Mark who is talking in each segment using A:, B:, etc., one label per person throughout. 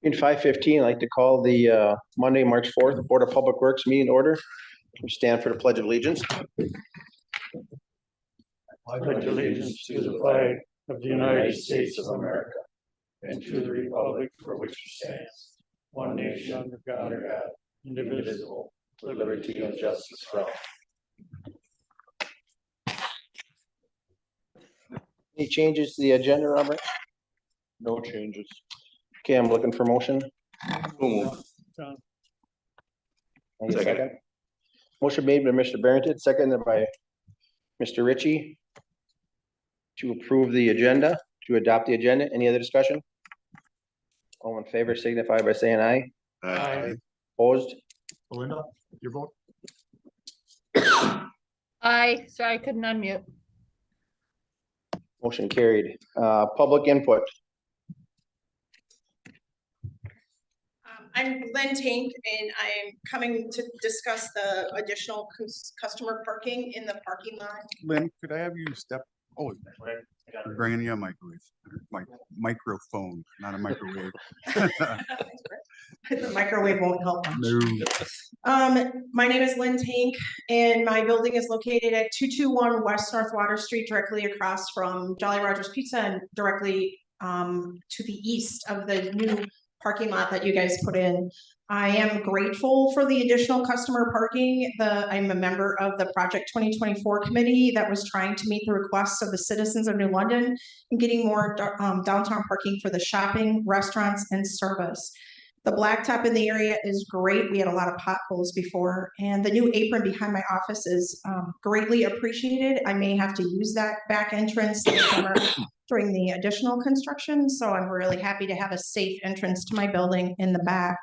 A: In 5:15, I'd like to call the Monday, March 4th, Board of Public Works meeting to order. We stand for the Pledge of Allegiance.
B: I pledge allegiance to the flag of the United States of America and to the republic for which it stands, one nation under God, indivisible, with liberty and justice for all.
A: Any changes to the agenda, Robert?
B: No changes.
A: Okay, I'm looking for motion.
B: John.
A: I need a second. Motion made by Mr. Barrington, seconded by Mr. Ritchie to approve the agenda, to adopt the agenda. Any other discussion? All in favor signify by saying aye.
B: Aye.
A: Opposed?
B: Belinda, your vote?
C: Aye, sorry, I couldn't unmute.
A: Motion carried. Public input.
D: I'm Lynn Tank, and I'm coming to discuss the additional customer parking in the parking lot.
E: Lynn, could I have you step? Oh, we're bringing you a microwave, microphone, not a microwave.
D: The microwave won't help much.
E: No.
D: My name is Lynn Tank, and my building is located at 221 West North Water Street, directly across from Jolly Rogers Pizza and directly to the east of the new parking lot that you guys put in. I am grateful for the additional customer parking. I'm a member of the Project 2024 committee that was trying to meet the requests of the citizens of New London and getting more downtown parking for the shopping, restaurants, and service. The blacktop in the area is great. We had a lot of potholes before, and the new apron behind my office is greatly appreciated. I may have to use that back entrance this summer during the additional construction, so I'm really happy to have a safe entrance to my building in the back.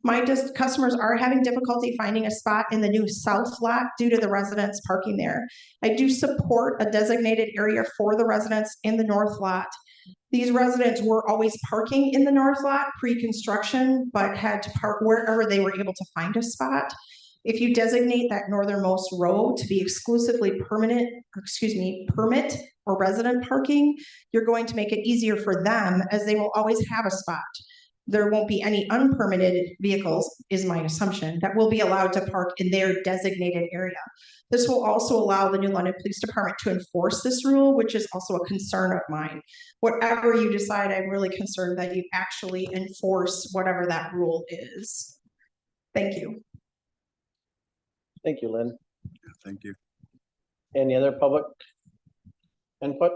D: My customers are having difficulty finding a spot in the new south lot due to the residents parking there. I do support a designated area for the residents in the north lot. These residents were always parking in the north lot pre-construction, but had to park wherever they were able to find a spot. If you designate that northernmost row to be exclusively permit or resident parking, you're going to make it easier for them, as they will always have a spot. There won't be any unpermitted vehicles, is my assumption, that will be allowed to park in their designated area. This will also allow the New London Police Department to enforce this rule, which is also a concern of mine. Whatever you decide, I'm really concerned that you actually enforce whatever that rule is. Thank you.
A: Thank you, Lynn.
E: Thank you.
A: Any other public input?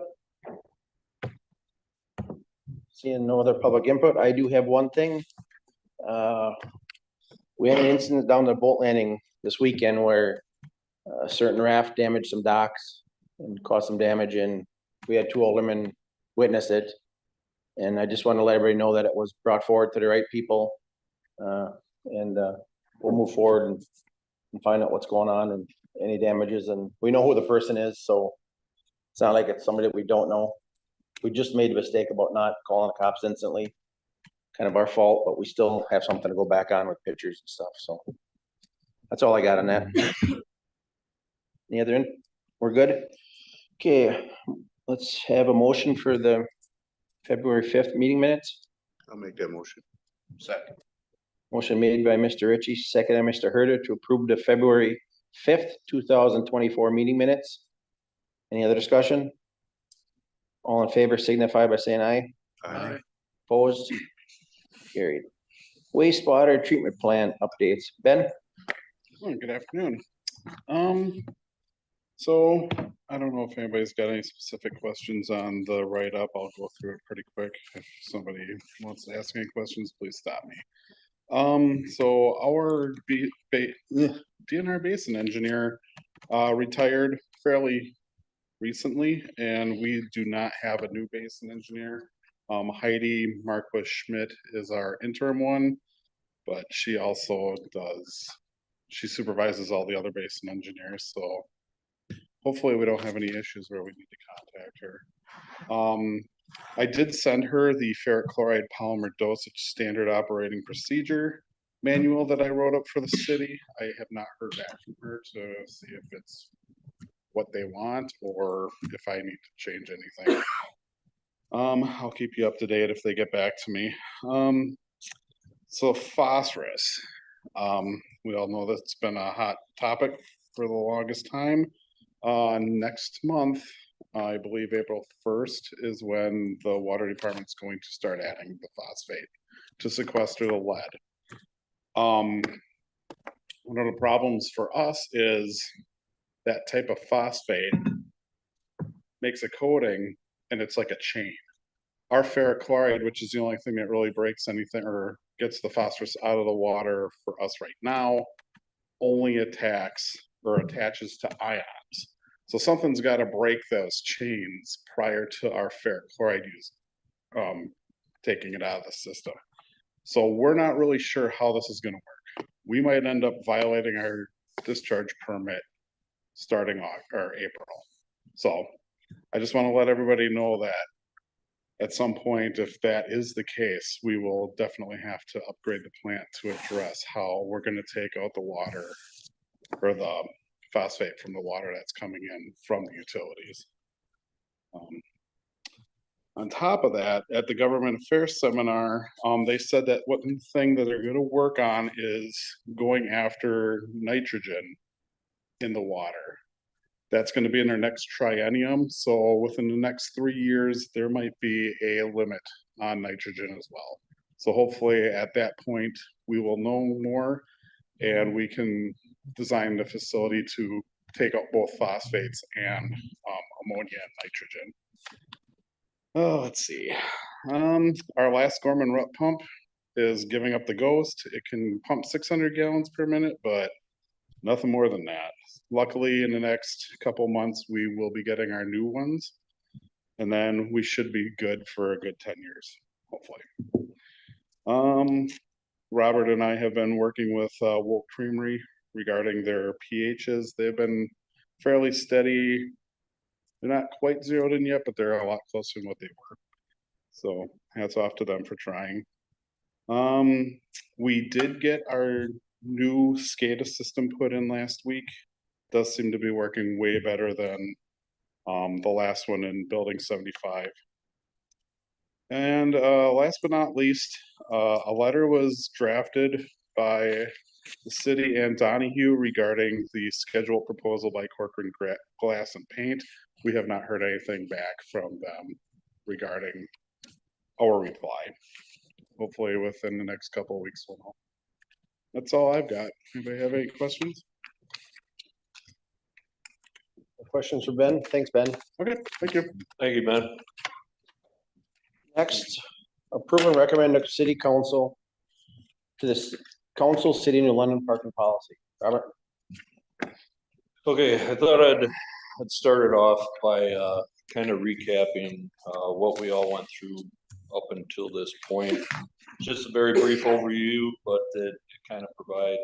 A: Seeing no other public input, I do have one thing. We had an incident down the boat landing this weekend where a certain raft damaged some docks and caused some damage, and we had two aldermen witness it. And I just want to let everybody know that it was brought forward to the right people. And we'll move forward and find out what's going on and any damages. And we know who the person is, so it's not like it's somebody that we don't know. We just made a mistake about not calling the cops instantly. Kind of our fault, but we still have something to go back on with pictures and stuff, so. That's all I got on that. Any other, we're good? Okay, let's have a motion for the February 5th meeting minutes.
E: I'll make that motion.
A: Second. Motion made by Mr. Ritchie, second by Mr. Herder to approve the February 5th, 2024 meeting minutes. Any other discussion? All in favor signify by saying aye.
E: Aye.
A: Opposed? Carried. Wastewater treatment plan updates. Ben?
F: Good afternoon. So I don't know if anybody's got any specific questions on the write-up. I'll go through it pretty quick. If somebody wants to ask any questions, please stop me. So our DNR basin engineer retired fairly recently, and we do not have a new basin engineer. Heidi Marquis Schmidt is our interim one, but she also she supervises all the other basin engineers, so hopefully we don't have any issues where we need to contact her. I did send her the ferric chloride polymer dosage standard operating procedure manual that I wrote up for the city. I have not heard back from her to see if it's what they want or if I need to change anything. I'll keep you up to date if they get back to me. So phosphorus, we all know that's been a hot topic for the longest time. Next month, I believe April 1st is when the water department's going to start adding the phosphate to sequester the lead. One of the problems for us is that type of phosphate makes a coating and it's like a chain. Our ferric chloride, which is the only thing that really breaks anything or gets the phosphorus out of the water for us right now, only attacks or attaches to ions. So something's got to break those chains prior to our ferric chloride use, taking it out of the system. So we're not really sure how this is going to work. We might end up violating our discharge permit starting April. So I just want to let everybody know that at some point, if that is the case, we will definitely have to upgrade the plant to address how we're going to take out the water or the phosphate from the water that's coming in from the utilities. On top of that, at the government affairs seminar, they said that one thing that they're going to work on is going after nitrogen in the water. That's going to be in their next triennium. So within the next 3 years, there might be a limit on nitrogen as well. So hopefully at that point, we will know more and we can design the facility to take out both phosphates and ammonia and nitrogen. Oh, let's see. Our last Gorman Rut pump is giving up the ghost. It can pump 600 gallons per minute, but nothing more than that. Luckily, in the next couple months, we will be getting our new ones. And then we should be good for a good 10 years, hopefully. Robert and I have been working with Wolf Creamery regarding their pHs. They've been fairly steady. They're not quite zeroed in yet, but they're a lot closer than what they were. So hats off to them for trying. We did get our new SCADA system put in last week. Does seem to be working way better than the last one in building 75. And last but not least, a letter was drafted by the city and Donahue regarding the schedule proposal by Corcoran Glass and Paint. We have not heard anything back from them regarding our reply. Hopefully within the next couple of weeks we'll know. That's all I've got. Anybody have any questions?
A: Questions for Ben? Thanks, Ben.
F: Okay, thank you.
B: Thank you, Ben.
A: Next, approve and recommend to city council to this council city New London parking policy. Robert?
G: Okay, I thought I'd start it off by kind of recapping what we all went through up until this point. Just a very brief overview, but it kind of provides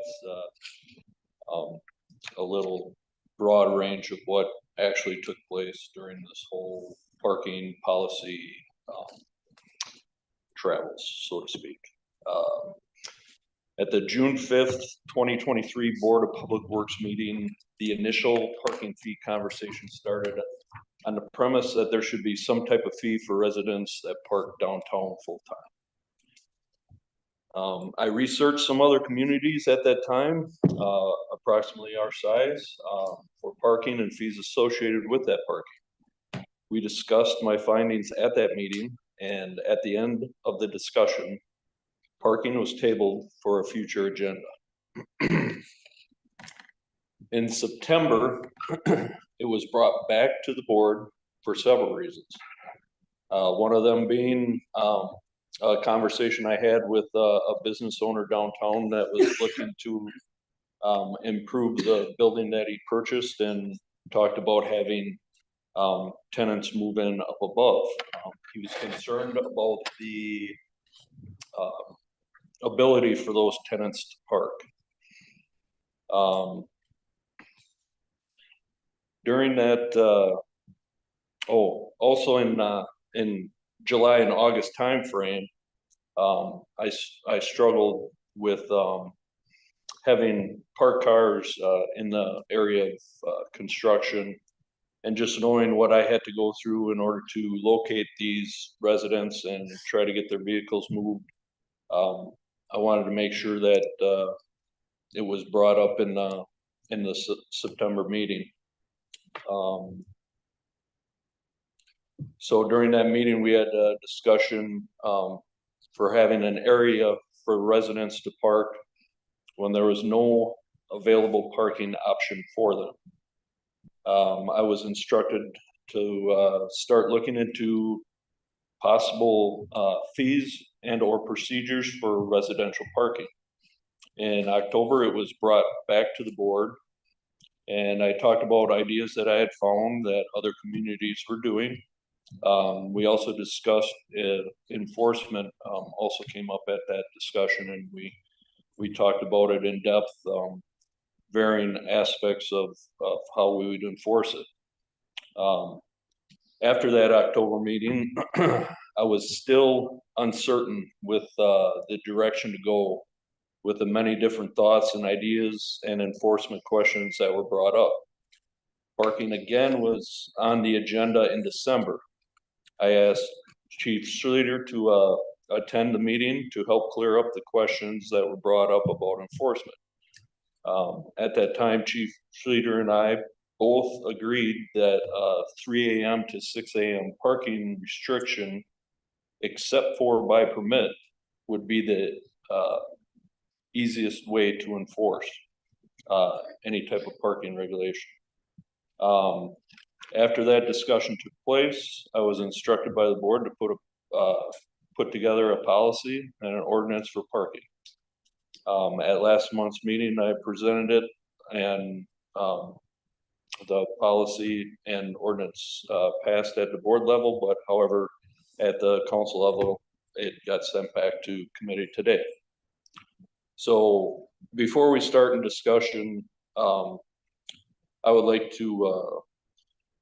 G: a little broad range of what actually took place during this whole parking policy travels, so to speak. At the June 5th, 2023 Board of Public Works meeting, the initial parking fee conversation started on the premise that there should be some type of fee for residents that park downtown full-time. I researched some other communities at that time, approximately our size, for parking and fees associated with that parking. We discussed my findings at that meeting, and at the end of the discussion, parking was tabled for a future agenda. In September, it was brought back to the board for several reasons. One of them being a conversation I had with a business owner downtown that was looking to improve the building that he purchased and talked about having tenants move in up above. He was concerned about the ability for those tenants to park. During that, also in July and August timeframe, I struggled with having parked cars in the area of construction, and just knowing what I had to go through in order to locate these residents and try to get their vehicles moved. I wanted to make sure that, it was brought up in the September meeting. So during that meeting, we had a discussion, for having an area for residents to park when there was no available parking option for them. I was instructed to, start looking into possible, fees and or procedures for residential parking. In October, it was brought back to the board. And I talked about ideas that I had found that other communities were doing. We also discussed, enforcement, also came up at that discussion, and we talked about it in depth, varying aspects of how we would enforce it. After that October meeting, I was still uncertain with, the direction to go with the many different thoughts and ideas and enforcement questions that were brought up. Parking again was on the agenda in December. I asked Chief Streeter to, attend the meeting to help clear up the questions that were brought up about enforcement. At that time, Chief Streeter and I both agreed that 3 AM to 6 AM parking restriction, except for by permit, would be the easiest way to enforce any type of parking regulation. After that discussion took place, I was instructed by the board to put together a policy and an ordinance for parking. At last month's meeting, I presented it, and the policy and ordinance passed at the board level, but however, at the council level, it got sent back to committee today. So before we start in discussion, I would like to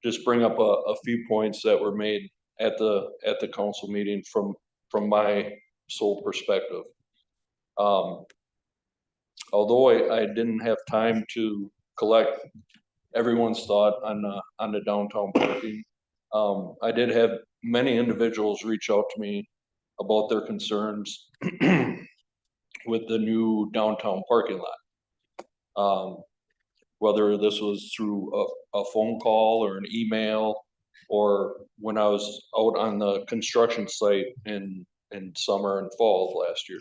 G: just bring up a few points that were made at the council meeting from my sole perspective. Although I didn't have time to collect everyone's thought on the downtown parking, I did have many individuals reach out to me about their concerns with the new downtown parking lot. Whether this was through a phone call or an email, or when I was out on the construction site in summer and fall of last year.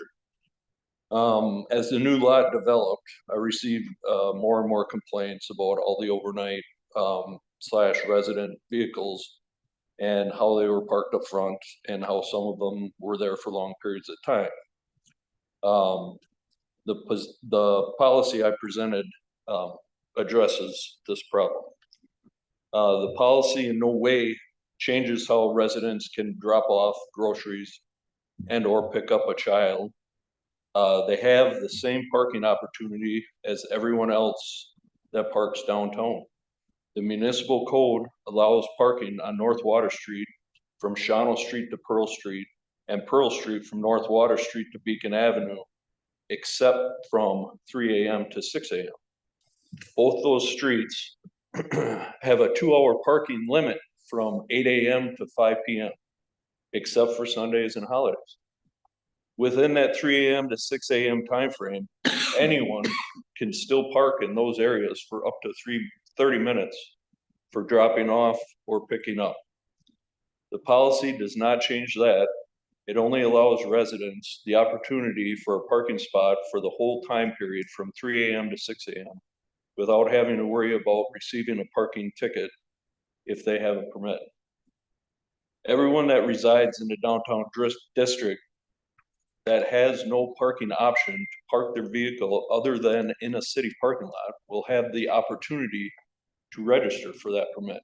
G: As the new lot developed, I received more and more complaints about all the overnight / resident vehicles and how they were parked up front and how some of them were there for long periods of time. The policy I presented addresses this problem. The policy in no way changes how residents can drop off groceries and or pick up a child. They have the same parking opportunity as everyone else that parks downtown. The municipal code allows parking on North Water Street from Shawano Street to Pearl Street, and Pearl Street from North Water Street to Beacon Avenue, except from 3 AM to 6 AM. Both those streets have a 2-hour parking limit from 8 AM to 5 PM, except for Sundays and holidays. Within that 3 AM to 6 AM timeframe, anyone can still park in those areas for up to 30 minutes for dropping off or picking up. The policy does not change that. It only allows residents the opportunity for a parking spot for the whole time period from 3 AM to 6 AM without having to worry about receiving a parking ticket if they have a permit. Everyone that resides in the downtown district that has no parking option to park their vehicle other than in a city parking lot will have the opportunity to register for that permit.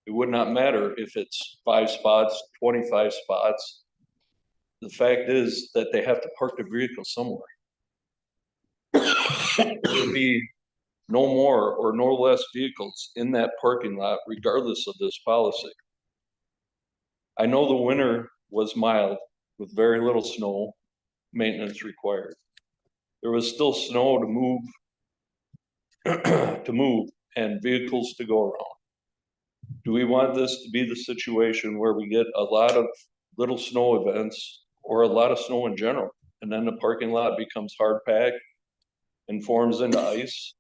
G: It would not matter if it's 5 spots, 25 spots. The fact is that they have to park their vehicle somewhere. There would be no more or no less vehicles in that parking lot regardless of this policy. I know the winter was mild with very little snow, maintenance required. There was still snow to move and vehicles to go around. Do we want this to be the situation where we get a lot of little snow events or a lot of snow in general? and then the parking lot becomes hard packed and forms into ice.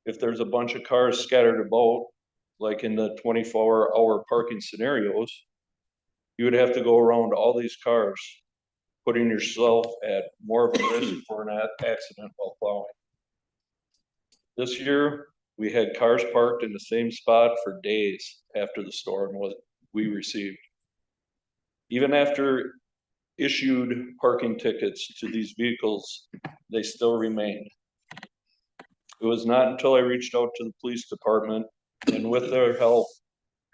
G: If there's a bunch of cars scattered about, like in the 24-hour parking scenarios, you would have to go around all these cars, putting yourself at more of a risk for an accident while plowing. This year, we had cars parked in the same spot for days after the storm we received. Even after issued parking tickets to these vehicles, they still remained. It was not until I reached out to the police department and with their help,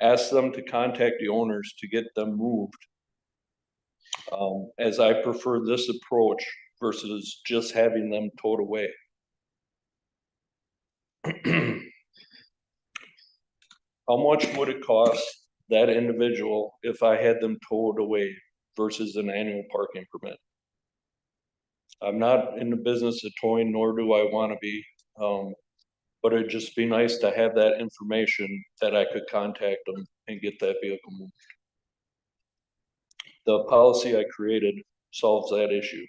G: asked them to contact the owners to get them moved. As I prefer this approach versus just having them towed away. How much would it cost that individual if I had them towed away versus an annual parking permit? I'm not in the business of towing, nor do I want to be. But it'd just be nice to have that information that I could contact them and get that vehicle moved. The policy I created solves that issue.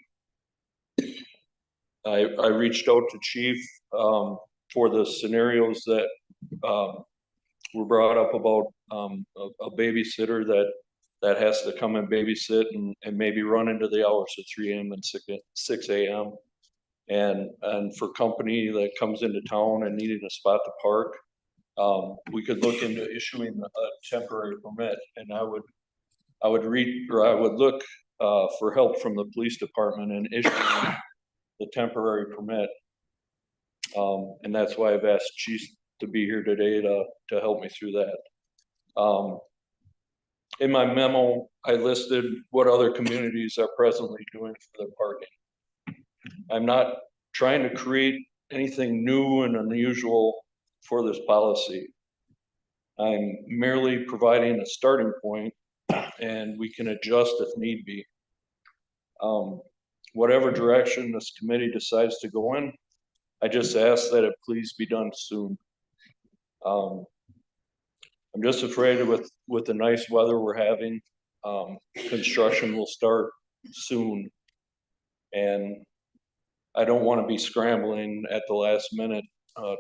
G: I reached out to Chief for the scenarios that were brought up about a babysitter that has to come and babysit and maybe run into the hours of 3 a.m. and 6 a.m. And for company that comes into town and needing a spot to park, we could look into issuing a temporary permit, and I would look for help from the police department in issuing the temporary permit. And that's why I've asked Chief to be here today to help me through that. In my memo, I listed what other communities are presently doing for their parking. I'm not trying to create anything new and unusual for this policy. I'm merely providing a starting point, and we can adjust if need be. Whatever direction this committee decides to go in, I just ask that it please be done soon. I'm just afraid with the nice weather we're having, construction will start soon. And I don't want to be scrambling at the last minute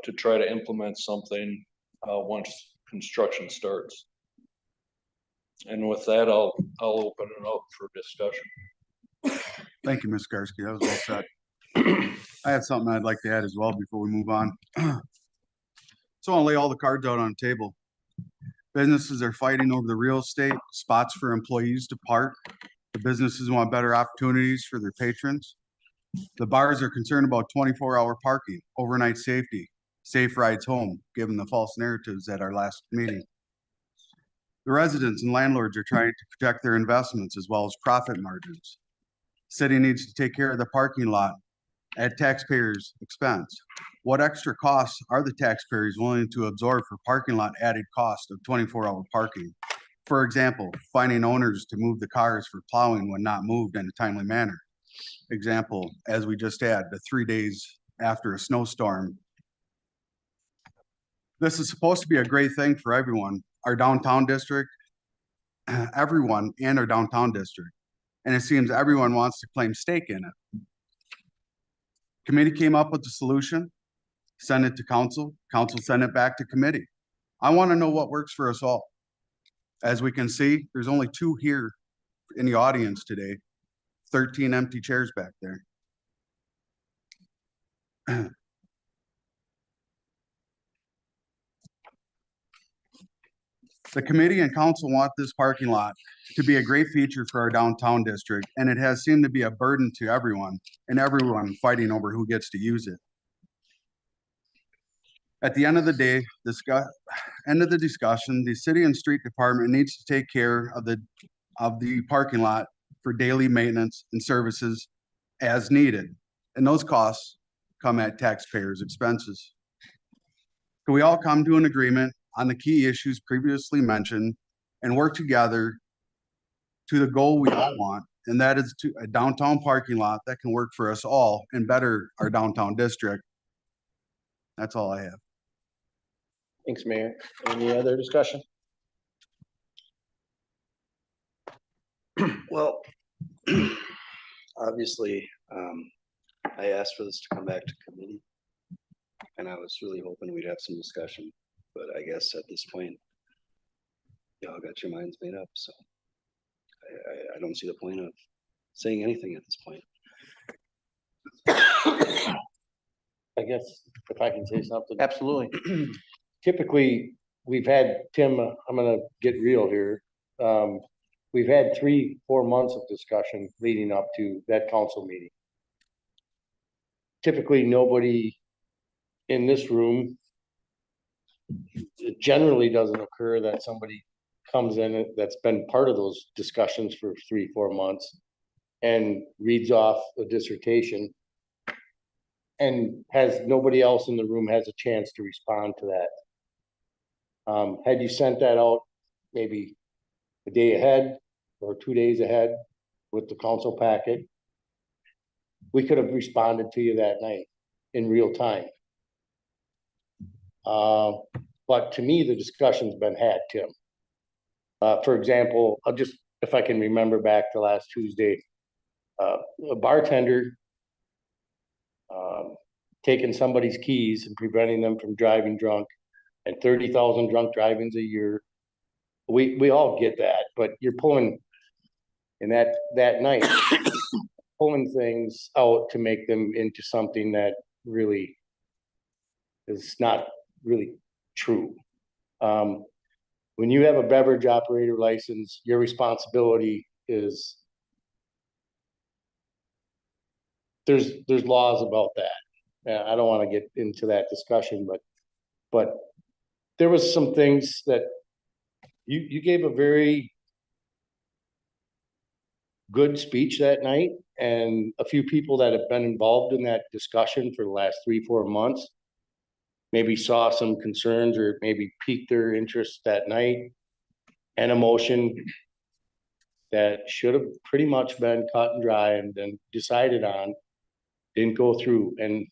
G: to try to implement something once construction starts. And with that, I'll open it up for discussion.
E: Thank you, Ms. Karski. That was well said. I had something I'd like to add as well before we move on. So I'll lay all the cards out on the table. Businesses are fighting over the real estate, spots for employees to park. The businesses want better opportunities for their patrons. The bars are concerned about 24-hour parking, overnight safety, safe rides home, given the false narratives at our last meeting. The residents and landlords are trying to protect their investments as well as profit margins. City needs to take care of the parking lot at taxpayers' expense. What extra costs are the taxpayers willing to absorb for parking lot added cost of 24-hour parking? For example, finding owners to move the cars for plowing when not moved in a timely manner. Example, as we just had, the 3 days after a snowstorm. This is supposed to be a great thing for everyone, our downtown district, everyone and our downtown district. And it seems everyone wants to claim stake in it. Committee came up with the solution, sent it to council, council sent it back to committee. I want to know what works for us all. As we can see, there's only 2 here in the audience today, 13 empty chairs back there. The committee and council want this parking lot to be a great feature for our downtown district, and it has seemed to be a burden to everyone, and everyone fighting over who gets to use it. At the end of the day, end of the discussion, the city and street department needs to take care of the parking lot for daily maintenance and services as needed, and those costs come at taxpayers' expenses. Can we all come to an agreement on the key issues previously mentioned and work together to the goal we all want, and that is to a downtown parking lot that can work for us all and better our downtown district? That's all I have.
A: Thanks, Mayor. Any other discussion?
H: Well, obviously, I asked for this to come back to committee. And I was really hoping we'd have some discussion, but I guess at this point. Y'all got your minds made up, so. I don't see the point of saying anything at this point.
I: I guess if I can say something.
A: Absolutely.
I: Typically, we've had, Tim, I'm gonna get real here. We've had 3-4 months of discussion leading up to that council meeting. Typically, nobody in this room, it generally doesn't occur that somebody comes in that's been part of those discussions for 3-4 months and reads off a dissertation and has nobody else in the room has a chance to respond to that. Had you sent that out maybe a day ahead or 2 days ahead with the council packet, we could have responded to you that night in real time. But to me, the discussion's been had, Tim. For example, I'll just, if I can remember back to last Tuesday, a bartender taking somebody's keys and preventing them from driving drunk, and 30,000 drunk drivings a year. We all get that, but you're pulling in that night, pulling things out to make them into something that really is not really true. When you have a beverage operator license, your responsibility is there's laws about that. I don't want to get into that discussion, but there was some things that you gave a very good speech that night, and a few people that have been involved in that discussion for the last 3-4 months maybe saw some concerns or maybe piqued their interest that night, and a motion that should have pretty much been cut and dry and then decided on didn't go through, and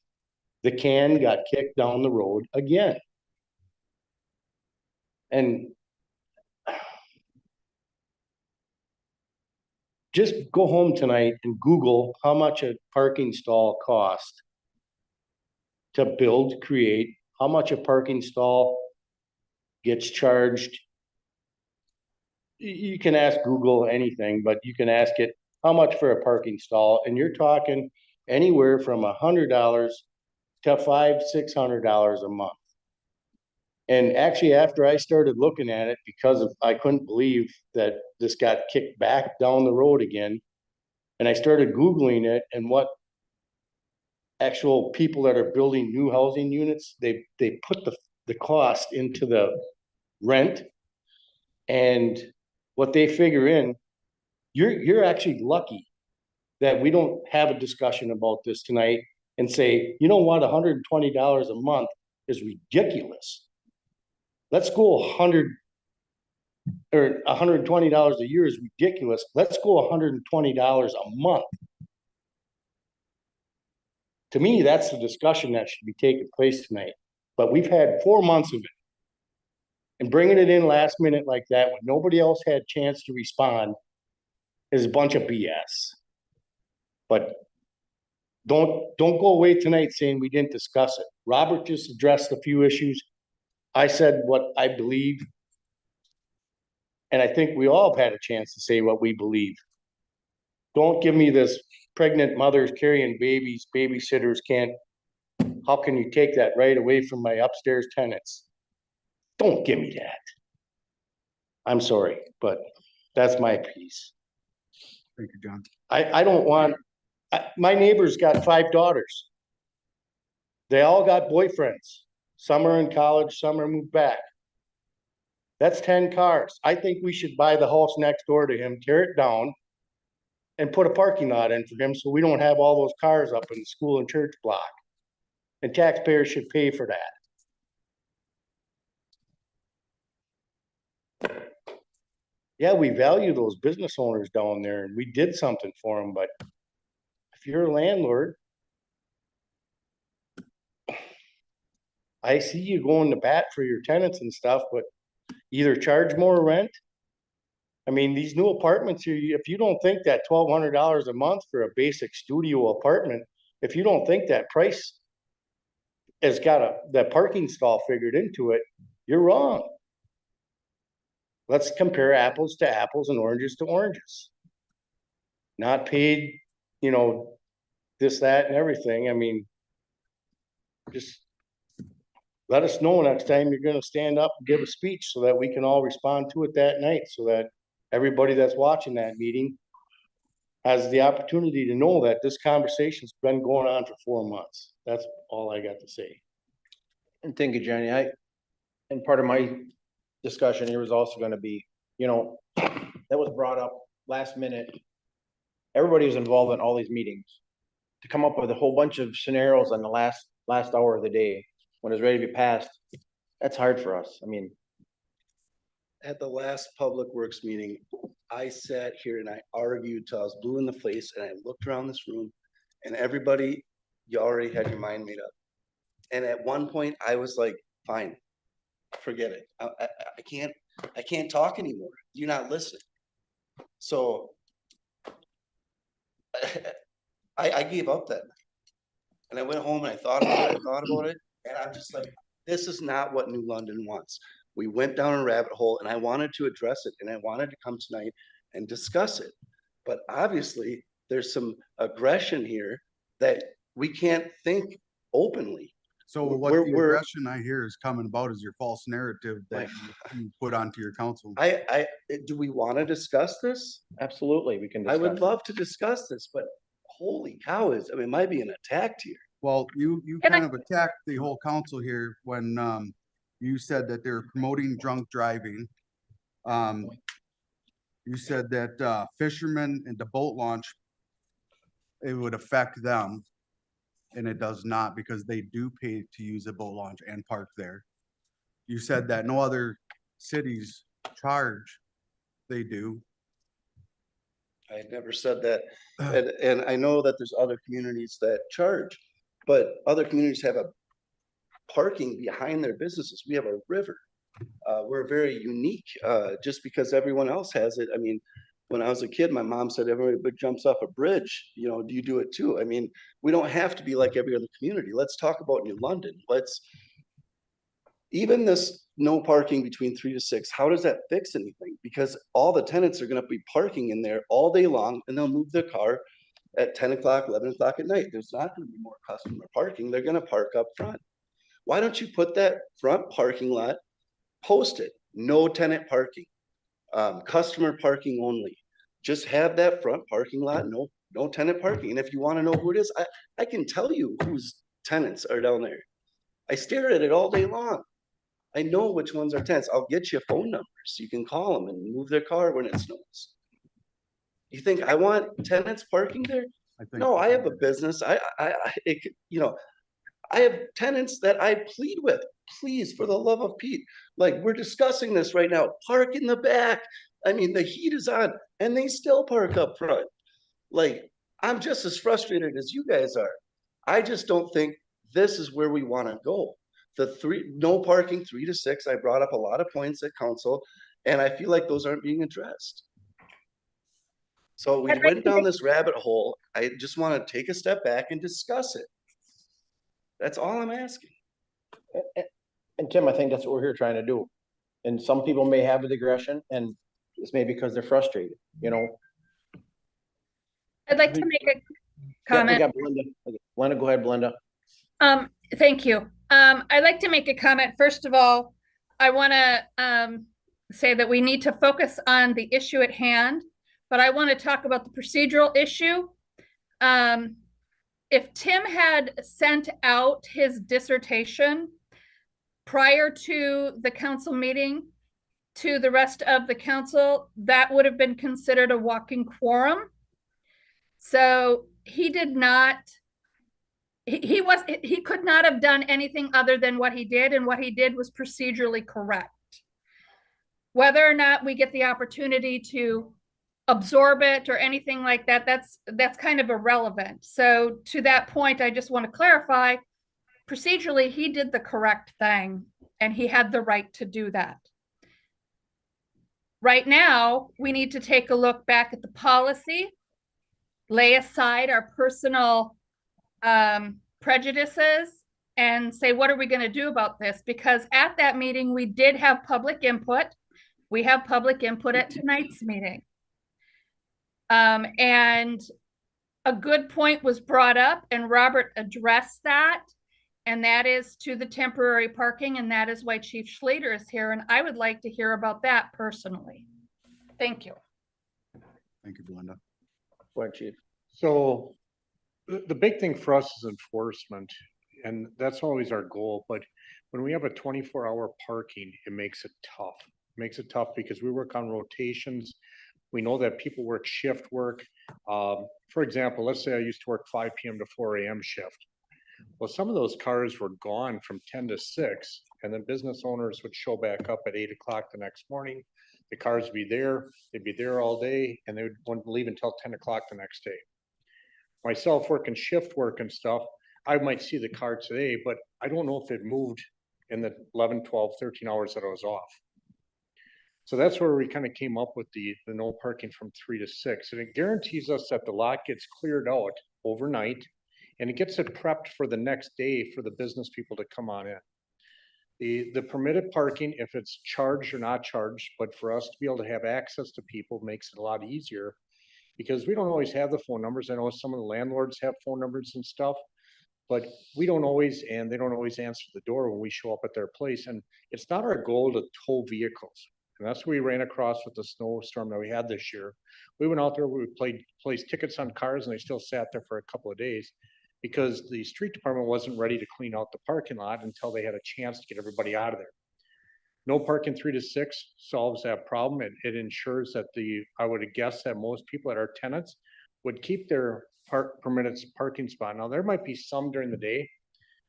I: the can got kicked down the road again. And just go home tonight and Google how much a parking stall cost to build, create, how much a parking stall gets charged. You can ask Google anything, but you can ask it how much for a parking stall, and you're talking anywhere from $100 to $500-600 a month. And actually, after I started looking at it, because I couldn't believe that this got kicked back down the road again, and I started Googling it, and what actual people that are building new housing units, they put the cost into the rent, and what they figure in, you're actually lucky that we don't have a discussion about this tonight and say, you know what, $120 a month is ridiculous. Let's go 100 or $120 a year is ridiculous. Let's go $120 a month. To me, that's the discussion that should be taking place tonight. But we've had 4 months of it. And bringing it in last minute like that when nobody else had a chance to respond is a bunch of BS. But don't go away tonight saying we didn't discuss it. Robert just addressed a few issues. I said what I believe. And I think we all have had a chance to say what we believe. Don't give me this pregnant mothers carrying babies, babysitters can't. How can you take that right away from my upstairs tenants? Don't give me that. I'm sorry, but that's my piece.
E: Thank you, John.
I: I don't want, my neighbor's got 5 daughters. They all got boyfriends. Some are in college, some are moved back. That's 10 cars. I think we should buy the house next door to him, tear it down, and put a parking lot in for him so we don't have all those cars up in the school and church block. And taxpayers should pay for that. Yeah, we value those business owners down there and we did something for them, but if you're a landlord, I see you going to bat for your tenants and stuff, but either charge more rent. I mean, these new apartments here, if you don't think that $1,200 a month for a basic studio apartment, if you don't think that price has got that parking stall figured into it, you're wrong. Let's compare apples to apples and oranges to oranges. Not paid, you know, this, that, and everything. I mean, just let us know next time you're gonna stand up and give a speech so that we can all respond to it that night, so that everybody that's watching that meeting has the opportunity to know that this conversation's been going on for 4 months. That's all I got to say.
A: And thank you, Jenny. And part of my discussion here was also gonna be, you know, that was brought up last minute. Everybody was involved in all these meetings to come up with a whole bunch of scenarios on the last hour of the day when it's ready to be passed. That's hard for us. I mean,
H: At the last Public Works meeting, I sat here and I argued till I was blue in the face, and I looked around this room and everybody, you already had your mind made up. And at one point I was like, fine, forget it. I can't talk anymore. You're not listening. So I gave up that night. And I went home and I thought about it, and I'm just like, this is not what New London wants. We went down a rabbit hole and I wanted to address it, and I wanted to come tonight and discuss it. But obviously there's some aggression here that we can't think openly.
E: So what
H: We're-
E: the
H: we're-
E: aggression I hear is coming about is your false narrative that you put onto your council.
H: Do we want to discuss this?
A: absolutely, we can
H: I
A: discuss.
H: would love to discuss this, but holy cow, am I being attacked here?
E: Well, you
C: Can I-
E: kind of attacked the whole council here when you said that they're promoting drunk driving. You said that fishermen and the boat launch, it would affect them. And it does not, because they do pay to use a boat launch and park there. You said that no other cities charge. They do.
H: I had never said that. And I know that there's other communities that charge, but other communities have a parking behind their businesses. We have a river. We're very unique, just because everyone else has it. I mean, when I was a kid, my mom said, everybody jumps off a bridge, you know, do you do it too? I mean, we don't have to be like every other community. Let's talk about New London. Even this no parking between 3 to 6, how does that fix anything? Because all the tenants are gonna be parking in there all day long, and they'll move their car at 10 o'clock, 11 o'clock at night. There's not gonna be more customer parking. They're gonna park up front. Why don't you put that front parking lot, post it, no tenant parking, customer parking only. Just have that front parking lot, no tenant parking. And if you wanna know who it is, I can tell you whose tenants are down there. I stare at it all day long. I know which ones are tenants. I'll get you phone numbers. You can call them and move their car when it snows. You think I want tenants parking there?
E: I think.
H: No, I have a business. You know, I have tenants that I plead with, please, for the love of Pete. Like, we're discussing this right now, park in the back. I mean, the heat is on and they still park up front. Like, I'm just as frustrated as you guys are. I just don't think this is where we want to go. No parking 3 to 6, I brought up a lot of points at council, and I feel like those aren't being addressed. So we went down this rabbit hole. I just want to take a step back and discuss it. That's all I'm asking.
A: And Tim, I think that's what we're here trying to do. And some people may have the aggression, and it's maybe because they're frustrated, you know?
C: I'd like to make a
A: Yeah, we
C: comment.
A: got Belinda. Okay, Belinda, go ahead, Belinda.
C: Thank you. I'd like to make a comment. First of all, I want to say that we need to focus on the issue at hand, but I want to talk about the procedural issue. If Tim had sent out his dissertation prior to the council meeting to the rest of the council, that would have been considered a walking quorum. So he did not, he could not have done anything other than what he did, and what he did was procedurally correct. Whether or not we get the opportunity to absorb it or anything like that, that's kind of irrelevant. So to that point, I just want to clarify, procedurally, he did the correct thing and he had the right to do that. Right now, we need to take a look back at the policy, lay aside our personal prejudices and say, what are we going to do about this? Because at that meeting, we did have public input. We have public input at tonight's meeting. And a good point was brought up and Robert addressed that. And that is to the temporary parking. And that is why Chief Schlueter is here. And I would like to hear about that personally. Thank you.
E: Thank you, Belinda.
A: Go ahead, Chief.
B: So the big thing for us is enforcement, and that's always our goal. But when we have a 24-hour parking, it makes it tough. It makes it tough because we work on rotations. We know that people work shift work. For example, let's say I used to work 5 p.m. to 4 a.m. shift. Well, some of those cars were gone from 10 to 6, and then business owners would show back up at 8 o'clock the next morning. The cars would be there, they'd be there all day, and they wouldn't leave until 10 o'clock the next day. Myself working shift work and stuff, I might see the car today, but I don't know if it moved in the 11, 12, 13 hours that I was off. So that's where we kind of came up with the no parking from 3 to 6. And it guarantees us that the lot gets cleared out overnight and it gets it prepped for the next day for the business people to come on in. The permitted parking, if it's charged or not charged, but for us to be able to have access to people makes it a lot easier because we don't always have the phone numbers. I know some of the landlords have phone numbers and stuff, but we don't always, and they don't always answer the door when we show up at their place. And it's not our goal to tow vehicles. And that's what we ran across with the snowstorm that we had this year. We went out there, we placed tickets on cars and they still sat there for a couple of days because the street department wasn't ready to clean out the parking lot until they had a chance to get everybody out of there. No parking 3 to 6 solves that problem. It ensures that I would guess that most people that are tenants would keep their permitted parking spot. Now, there might be some during the day,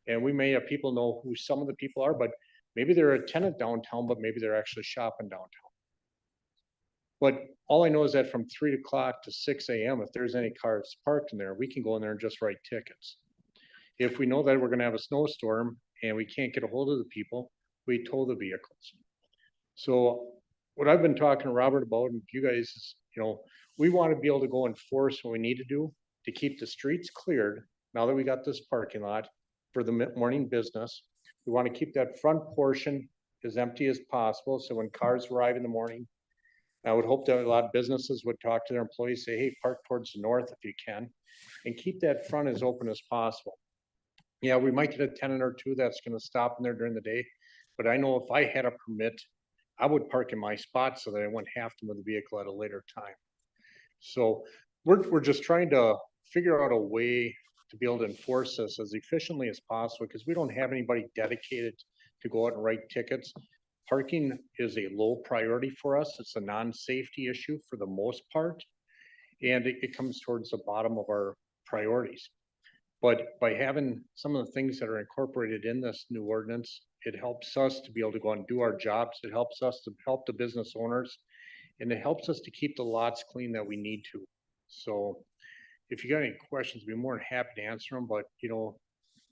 B: and we may have people know who some of the people are, but maybe they're a tenant downtown, but maybe they're actually shopping downtown. But all I know is that from 3 o'clock to 6 a.m., if there's any cars parked in there, we can go in there and just write tickets. If we know that we're gonna have a snowstorm and we can't get a hold of the people, we tow the vehicles. So what I've been talking to Robert about and you guys is, we want to be able to go enforce what we need to do to keep the streets cleared. Now that we got this parking lot for the morning business, we want to keep that front portion as empty as possible. So when cars arrive in the morning, I would hope that a lot of businesses would talk to their employees, say, hey, park towards the north if you can, and keep that front as open as possible. Yeah, we might get a tenant or two that's going to stop in there during the day, but I know if I had a permit, I would park in my spot so that I wouldn't have to move the vehicle at a later time. So we're just trying to figure out a way to be able to enforce this as efficiently as possible because we don't have anybody dedicated to go out and write tickets. Parking is a low priority for us. It's a non-safety issue for the most part, and it comes towards the bottom of our priorities. But by having some of the things that are incorporated in this new ordinance, it helps us to be able to go and do our jobs. It helps us to help the business owners, and it helps us to keep the lots clean that we need to. So if you got any questions, I'd be more than happy to answer them. But,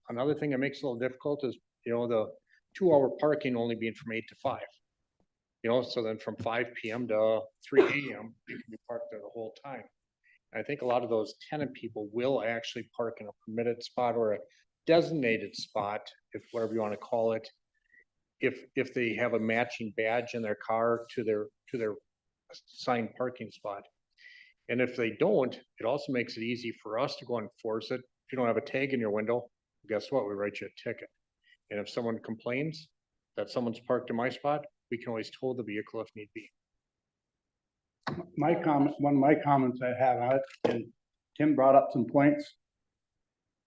B: another thing that makes it a little difficult is, the 2-hour parking only being from 8 to 5. So then from 5 p.m. to 3 a.m., you can be parked there the whole time. I think a lot of those tenant people will actually park in a permitted spot or a designated spot, if whatever you want to call it, if they have a matching badge in their car to their assigned parking spot. And if they don't, it also makes it easy for us to go and enforce it. If you don't have a tag in your window, guess what? We write you a ticket. And if someone complains that someone's parked in my spot, we can always tow the vehicle if need be.
J: My comment, one of my comments I have on it, and Tim brought up some points.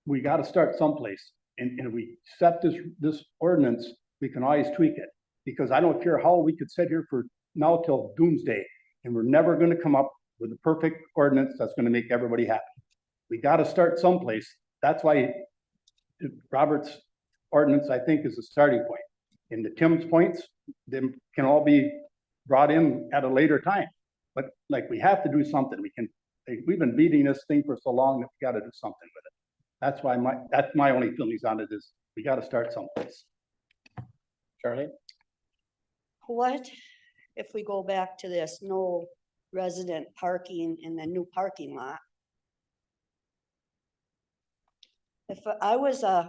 J: We got to start someplace, and if we set this ordinance, we can always tweak it, because I don't care how we could sit here for now till doomsday, and we're never going to come up with a perfect ordinance that's going to make everybody happy. We got to start someplace. That's why Robert's ordinance, I think, is a starting point. And the Tim's points, them can all be brought in at a later time. But like, we have to do something. We've been beating this thing for so long that we got to do something with it. That's my only feelings on it is we got to start someplace.
A: Charlie?
K: What if we go back to this, no resident parking in the new parking lot. If I was if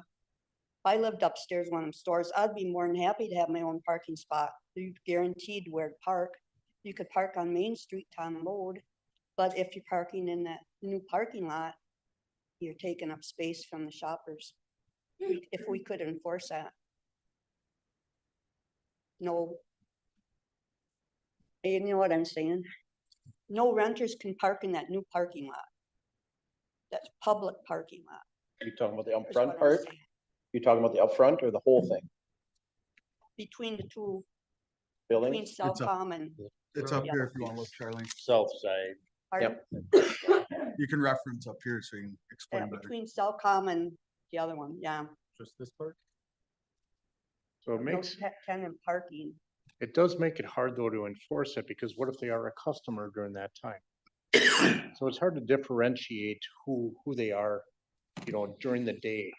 K: I lived upstairs one of them stores, I'd be more than happy to have my own parking spot. You guaranteed where to park. You could park on Main Street to unload, but if you're parking in that new parking lot, you're taking up space from the shoppers. If we could enforce that. No. You know what I'm saying? No renters can park in that new parking lot. That's public parking lot.
A: You talking about the
K: is what
A: upfront
K: I'm
A: part?
K: saying.
A: You talking about the upfront or the whole thing?
K: Between the two,
A: Building?
K: between Cellcom and,
E: It's up here if you wanna look, Charlie.
I: South side.
K: pardon?
E: You can reference up here so you can
K: Yeah,
E: explain better.
K: between Cellcom and the other one, yeah.
I: Just this part? So it
K: No
I: makes,
K: tenant parking.
B: It does make it hard though to enforce it, because what if they are a customer during that time? So it's hard to differentiate who they are, you know, during the day.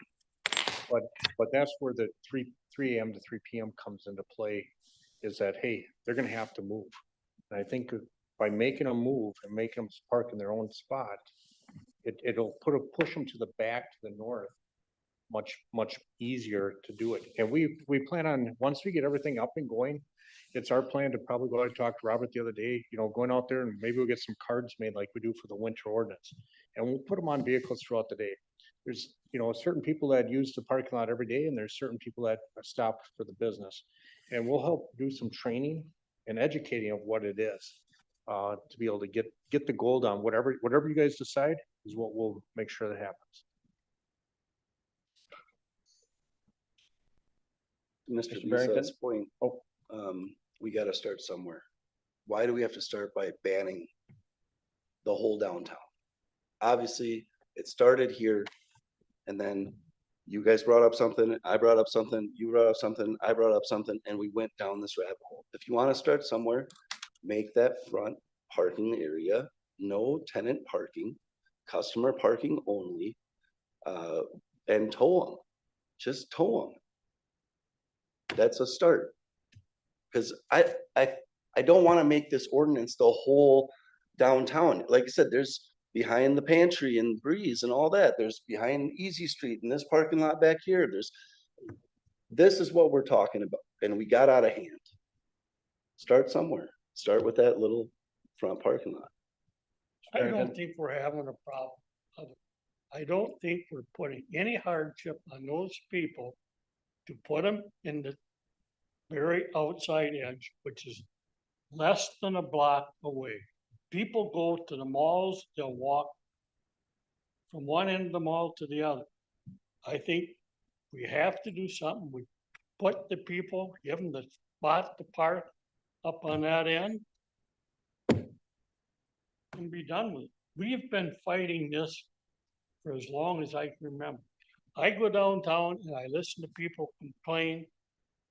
B: But that's where the three AM to three PM comes into play, is that, hey, they're gonna have to move. And I think by making them move and making them park in their own spot, it'll push them to the back to the north much easier to do it. And we plan on, once we get everything up and going, it's our plan to probably go out and talk to Robert the other day, you know, going out there and maybe we'll get some cards made like we do for the winter ordinance. And we'll put them on vehicles throughout the day. There's, you know, certain people that use the parking lot every day and there's certain people that stop for the business. And we'll help do some training and educating of what it is, to be able to get the goal done. Whatever you guys decide is what we'll make sure that happens.
H: Mr.
A: Mr. Barrington?
H: Bissett's point, we gotta start somewhere. Why do we have to start by banning the whole downtown? Obviously, it started here, and then you guys brought up something, I brought up something, you brought up something, I brought up something, and we went down this rabbit hole. If you wanna start somewhere, make that front parking area, no tenant parking, customer parking only, and tow them. Just tow them. That's a start. Cause I don't wanna make this ordinance the whole downtown. Like I said, there's behind the pantry and Breeze and all that. There's behind Easy Street and this parking lot back here. This is what we're talking about, and we got out of hand. Start somewhere. Start with that little front parking lot.
B: I don't think we're having a problem. I don't think we're putting any hardship on those people to put them in the very outside edge, which is less than a block away. People go to the malls, they'll walk from one end of the mall to the other. I think we have to do something. We put the people, give them the spot to park up on that end and be done with it. We've been fighting this for as long as I can remember. I go downtown and I listen to people complain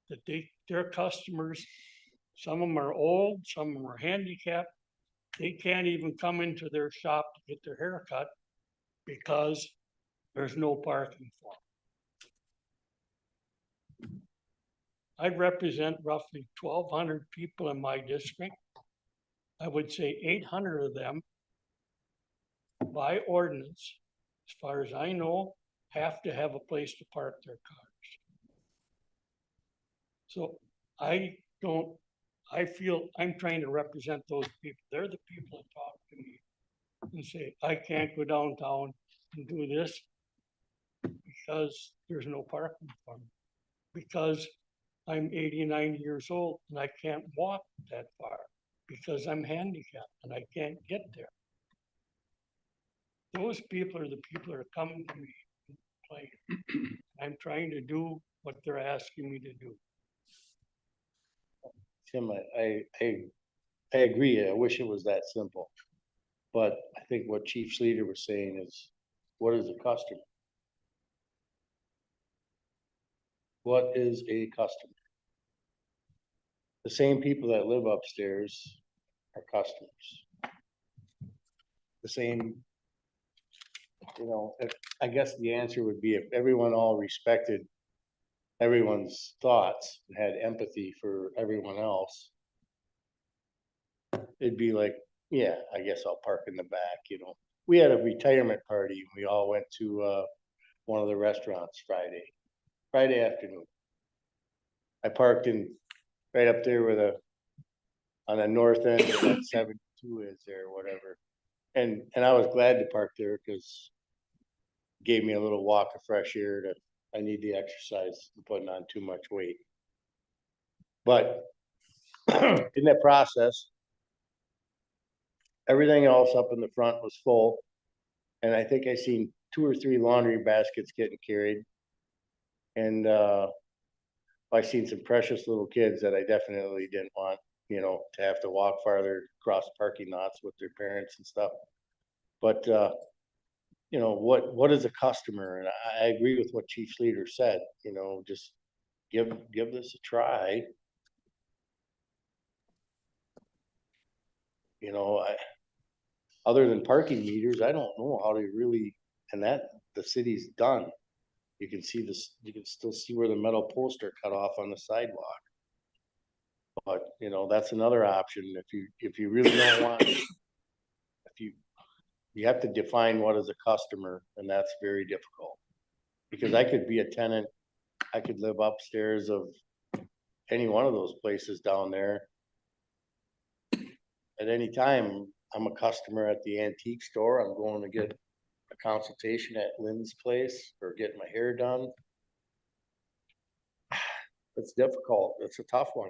B: that their customers, some of them are old, some of them are handicapped. They can't even come into their shop to get their hair cut because there's no parking for them. I represent roughly 1,200 people in my district. I would say 800 of them, by ordinance, as far as I know, have to have a place to park their cars. So I feel I'm trying to represent those people. They're the people that talk to me and say, I can't go downtown and do this because there's no parking for me. Because I'm 89 years old and I can't walk that far because I'm handicapped and I can't get there. Those people are the people that are coming to me and complaining. I'm trying to do what they're asking me to do.
I: Tim, I agree. I wish it was that simple. But I think what Chief Sleater was saying is, what is a customer? What is a customer? The same people that live upstairs are customers. The same, you know, I guess the answer would be if everyone all respected everyone's thoughts and had empathy for everyone else, it'd be like, yeah, I guess I'll park in the back, you know. We had a retirement party, and we all went to, one of the restaurants Friday afternoon. I parked right up there on the north end of that 72 is there, or whatever. And I was glad to park there, cause gave me a little walk of fresh air I need the exercise, I'm putting on too much weight. But in that process, everything else up in the front was full. And I think I seen 2 or 3 laundry baskets getting carried. And, I seen some precious little kids that I definitely didn't want, you know, to have to walk farther across parking lots with their parents and stuff. But, you know, what is a customer? And I agree with what Chief Leader said, you know, just give this a try. You know, other than parking meters, I don't know how to really, and that the city's done. You can see this, you can still see where the metal posts are cut off on the sidewalk. But, you know, that's another option if you really don't want, you have to define what is a customer, and that's very difficult. Because I could be a tenant, I could live upstairs of any one of those places down there. At any time, I'm a customer at the antique store, I'm going to get a consultation at Lynn's place or getting my hair done. It's difficult, it's a tough one.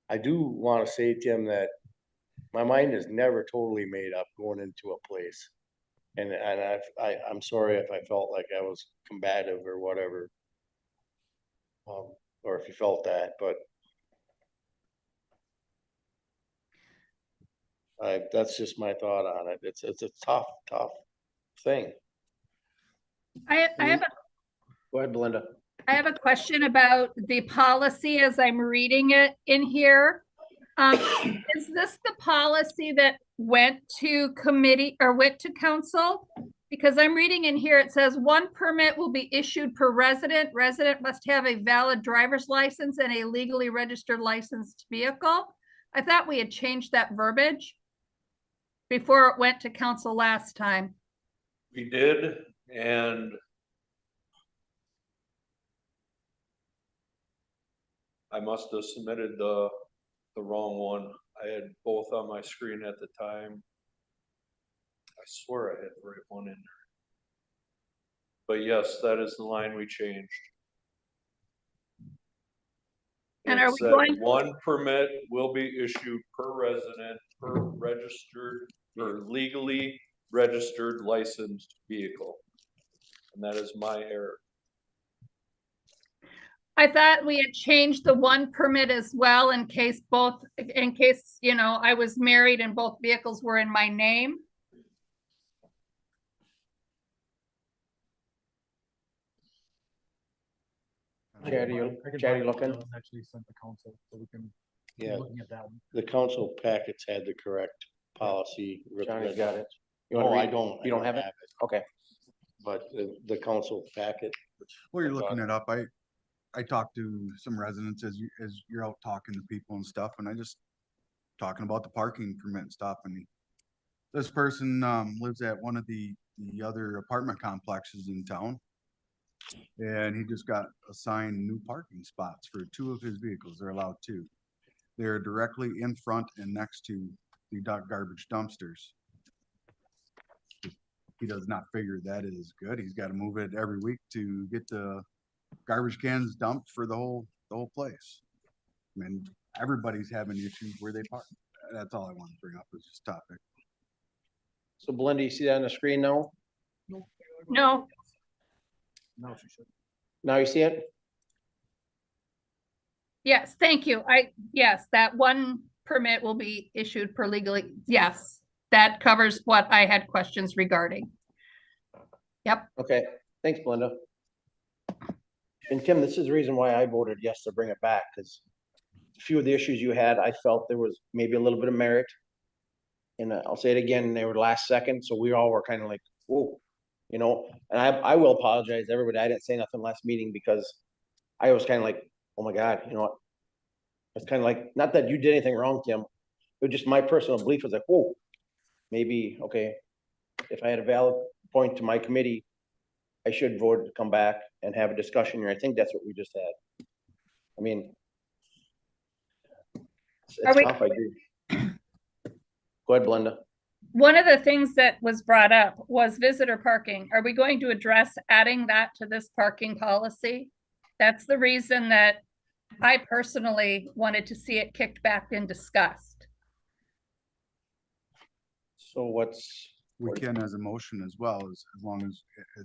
I: I do wanna say, Tim, that my mind is never totally made up going into a place. And I'm sorry if I felt like I was combative or whatever. Or if you felt that, but that's just my thought on it. It's a tough thing.
C: I have
A: Go ahead, Belinda.
C: I have a question about the policy as I'm reading it in here. Is this the policy that went to committee or went to council? Because I'm reading in here, it says 1 permit will be issued per resident. Resident must have a valid driver's license and a legally registered licensed vehicle. I thought we had changed that verbiage before it went to council last time.
G: We did, and I must have submitted the wrong one. I had both on my screen at the time. I swear I had the right one in there. But yes, that is the line we changed.
C: And
G: It
C: are we
G: said
C: going-
G: 1 permit will be issued per resident, per registered or legally registered licensed vehicle. And that is my error.
C: I thought we had changed the 1 permit as well in case, you know, I was married and both vehicles were in my name.
A: Chad, you looking?
J: Actually sent the council, so we can.
I: Yeah,
J: Looking at that one.
I: the council packets had the correct policy.
A: Johnny's got it. You wanna
I: No, I
A: read it?
I: don't.
A: You don't have it? Okay.
I: But the council packet.
E: While you're looking it up, I talked to some residents as you're out talking to people and stuff, and I just talking about the parking permit and stuff, and this person, lives at one of the other apartment complexes in town. And he just got assigned new parking spots for 2 of his vehicles. They're allowed 2. They're directly in front and next to the garbage dumpsters. He does not figure that is good. He's got to move it every week to get the garbage cans dumped for the whole place. I mean, everybody's having issues where they park. That's all I want to bring up with this topic.
A: So Belinda, you see that on the screen now?
C: No,
J: No, she should.
A: Now you see it?
C: yes, thank you. Yes, that 1 permit will be issued per legally, yes, that covers what I had questions regarding. Yep,
A: Okay, thanks, Belinda. And Tim, this is the reason why I voted yes to bring it back, because a few of the issues you had, I felt there was maybe a little bit of merit. And I'll say it again, they were last second, so we all were kind of like, whoa, you know, and I will apologize to everybody. I didn't say nothing last meeting because I was kind of like, oh my God, you know what? It's kind of like, not that you did anything wrong, Tim, was just my personal belief was like, whoa, maybe, okay, if I had a valid point to my committee, I should vote to come back and have a discussion here. I think that's what we just had. I mean,
C: Are
A: it's
C: we-
A: tough, I agree. Go ahead, Belinda.
C: One of the things that was brought up was visitor parking. Are we going to address adding that to this parking policy? That's the reason that I personally wanted to see it kicked back and discussed.
A: So what's,
E: We can as a motion as well as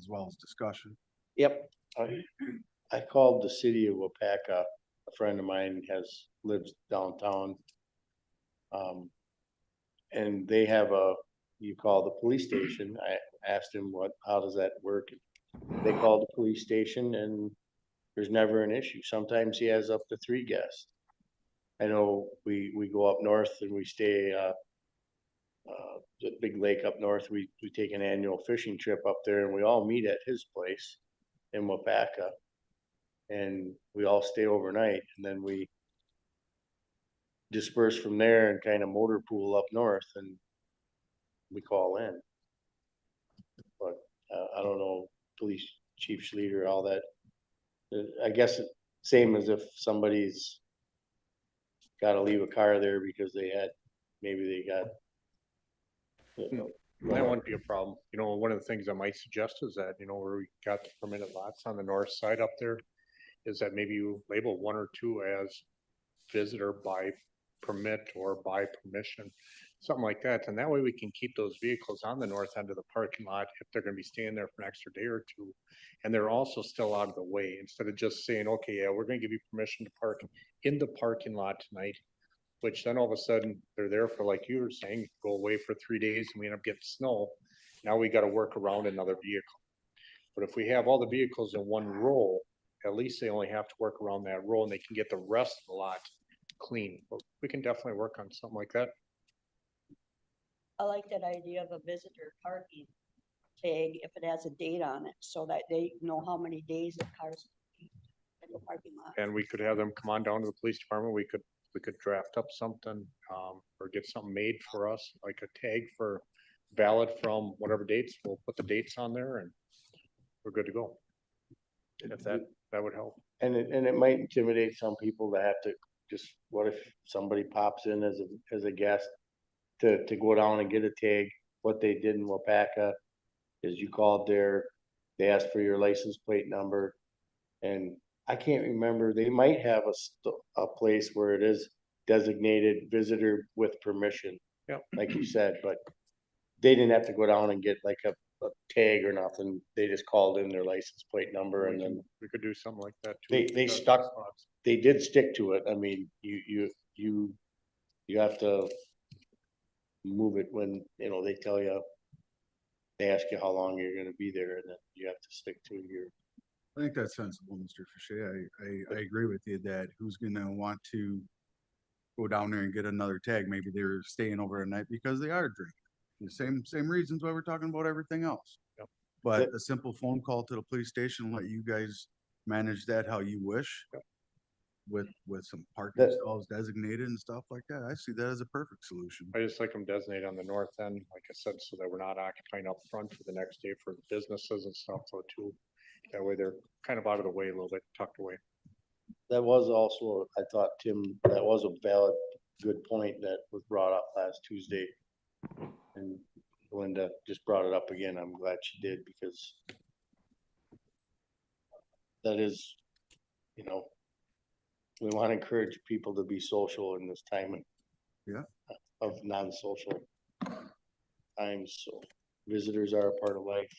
E: well as discussion.
A: yep,
I: I called the city of Wapaka. A friend of mine lives downtown. And they have you call the police station. I asked him how does that work? They called the police station and there's never an issue. Sometimes he has up to 3 guests. I know we go up north and we stay, the big lake up north. We take an annual fishing trip up there and we all meet at his place in Wapaka. And we all stay overnight and then we disperse from there and kind of motor pool up north and we call in. But I don't know, police chief Schleter, all that. I guess same as if somebody's gotta leave a car there because maybe they got.
B: That wouldn't be a problem. You know, one of the things I might suggest is that, you know, where we got the permitted lots on the north side up there, is that maybe you label 1 or 2 as visitor by permit or by permission, something like that. And that way we can keep those vehicles on the north end of the parking lot if they're gonna be staying there for an extra day or 2. And they're also still out of the way, instead of just saying, okay, yeah, we're gonna give you permission to park in the parking lot tonight. Which then all of a sudden, they're there for, like you were saying, go away for 3 days and we end up getting snow. Now we gotta work around another vehicle. But if we have all the vehicles in one row, at least they only have to work around that row and they can get the rest of the lot clean. But we can definitely work on something like that.
K: I like that idea of a visitor parking tag if it has a date on it, so that they know how many days the cars in the parking lot.
B: And we could have them come on down to the police department. We could draft up something, or get something made for us, like a tag for valid from whatever dates. We'll put the dates on there and we're good to go. If that would help.
I: And it might intimidate some people to have to what if somebody pops in as a guest to go down and get a tag? What they did in Wapaka is you called there, they asked for your license plate number. And I can't remember, they might have a place where it is designated visitor with permission.
B: Yep.
I: Like you said, but they didn't have to go down and get like a tag or nothing. They just called in their license plate number and then
B: We could do something like that too.
I: they did stick to it. I mean, you have to move it when, you know, they tell you, they ask you how long you're gonna be there and then you have to stick to your.
E: I think that's sensible, Mr. Fisher. I agree with you that who's gonna want to go down there and get another tag? Maybe they're staying over a night because they are drinking. The same reasons why we're talking about everything else.
B: Yep.
E: But a simple phone call to the police station, let you guys manage that how you wish.
B: Yep.
E: With some parking stalls designated and stuff like that. I see that as a perfect solution.
B: I just like them designated on the north end, like I said, so that we're not occupying up front for the next day for the businesses and stuff though too. That way they're kind of out of the way a little bit, tucked away.
I: That was also, I thought, Tim, that was a valid, good point that was brought up last Tuesday. And Linda just brought it up again. I'm glad she did because that is, you know, we want to encourage people to be social in this time of non-social times. So visitors are a part of life.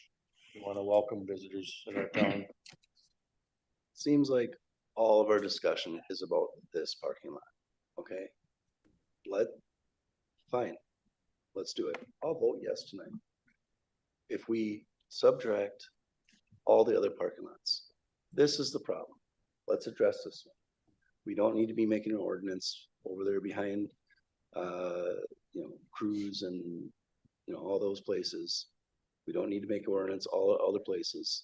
I: We want to welcome visitors in our town.
H: Seems like all of our discussion is about this parking lot, okay? Fine, let's do it. I'll vote yes tonight. If we subtract all the other parking lots, this is the problem. Let's address this one. We don't need to be making an ordinance over there behind, you know, Cruise and, you know, all those places. We don't need to make an ordinance all other places.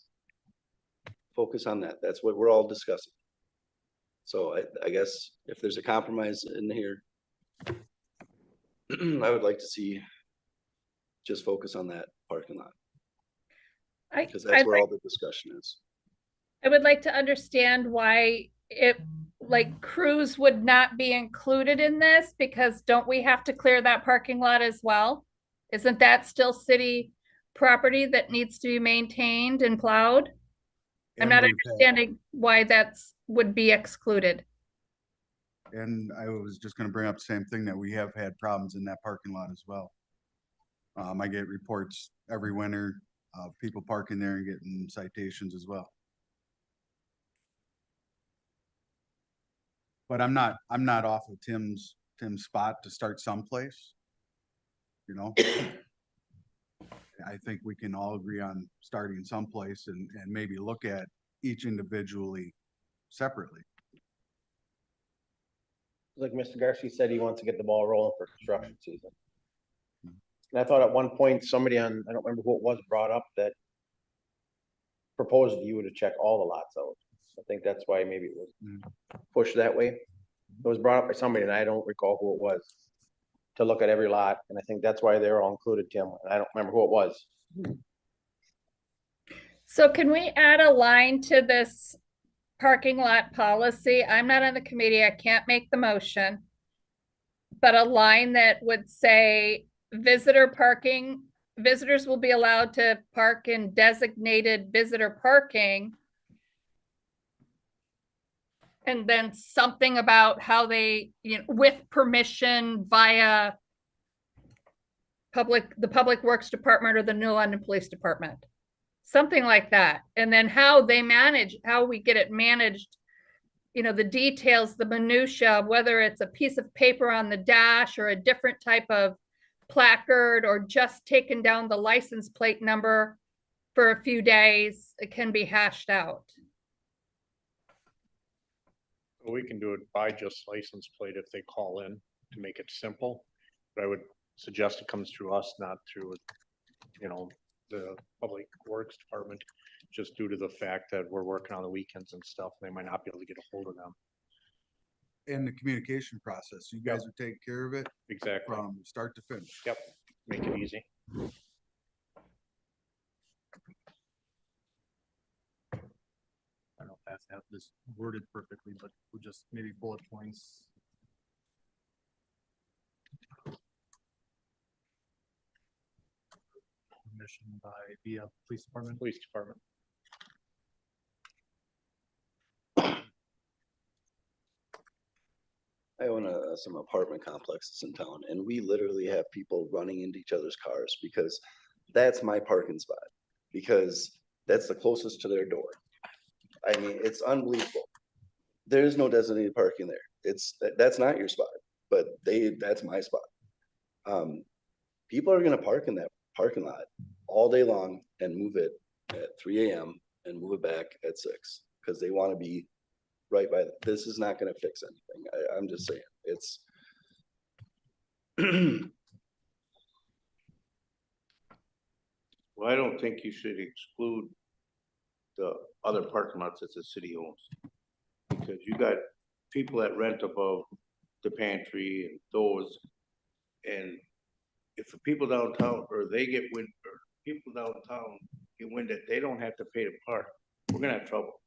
H: Focus on that. That's what we're all discussing. So I guess if there's a compromise in here, I would like to see just focus on that parking lot, because that's where all the discussion is.
C: I would like to understand why it, like, crews would not be included in this, because don't we have to clear that parking lot as well? Isn't that still city property that needs to be maintained and plowed? I'm
E: And
C: not
E: we've had-
C: understanding why that's would be excluded.
E: And I was just gonna bring up the same thing, that we have had problems in that parking lot as well. I get reports every winter of people parking there and getting citations as well. But I'm not off of Tim's spot to start someplace. You know? I think we can all agree on starting someplace and maybe look at each individually separately.
A: Like Mr. Garcia said, he wants to get the ball rolling for construction season. And I thought at one point, somebody on, I don't remember who it was, brought up that proposed you to check all the lots out. I think that's why maybe it was pushed that way. It was brought up by somebody, and I don't recall who it was, to look at every lot, and I think that's why they're all included, Tim, and I don't remember who it was.
C: So can we add a line to this parking lot policy? I'm not on the committee, I can't make the motion. But a line that would say visitor parking, visitors will be allowed to park in designated visitor parking. And then something about how they, you know, with permission via the Public Works Department or the New London Police Department. Something like that. And then how they manage, how we get it managed, you know, the details, the minutia, whether it's a piece of paper on the dash or a different type of placard or just taking down the license plate number for a few days, it can be hashed out.
B: We can do it by just license plate if they call in to make it simple. But I would suggest it comes through us, not through, you know, the Public Works Department, just due to the fact that we're working on the weekends and stuff. They might not be able to get a hold of them.
E: And the communication process, you guys are taking care of it
B: Exactly.
E: from start to finish.
B: Yep. Make it easy.
J: I don't know if I have this worded perfectly, but we'll just maybe bullet points. Permission by via police department.
B: Police Department.
H: I own some apartment complexes in town, and we literally have people running into each other's cars because that's my parking spot, because that's the closest to their door. I mean, it's unbelievable. There is no designated parking there. That's not your spot, but that's my spot. People are gonna park in that parking lot all day long and move it at 3 AM and move it back at 6, because they wanna be right by, this is not gonna fix anything. I'm just saying, it's.
L: Well, I don't think you should exclude the other parking lots that the city owns. Because you got people that rent above the pantry and those. And if the people downtown, or they get wind, or people downtown get wind that they don't have to pay to park, we're gonna have trouble.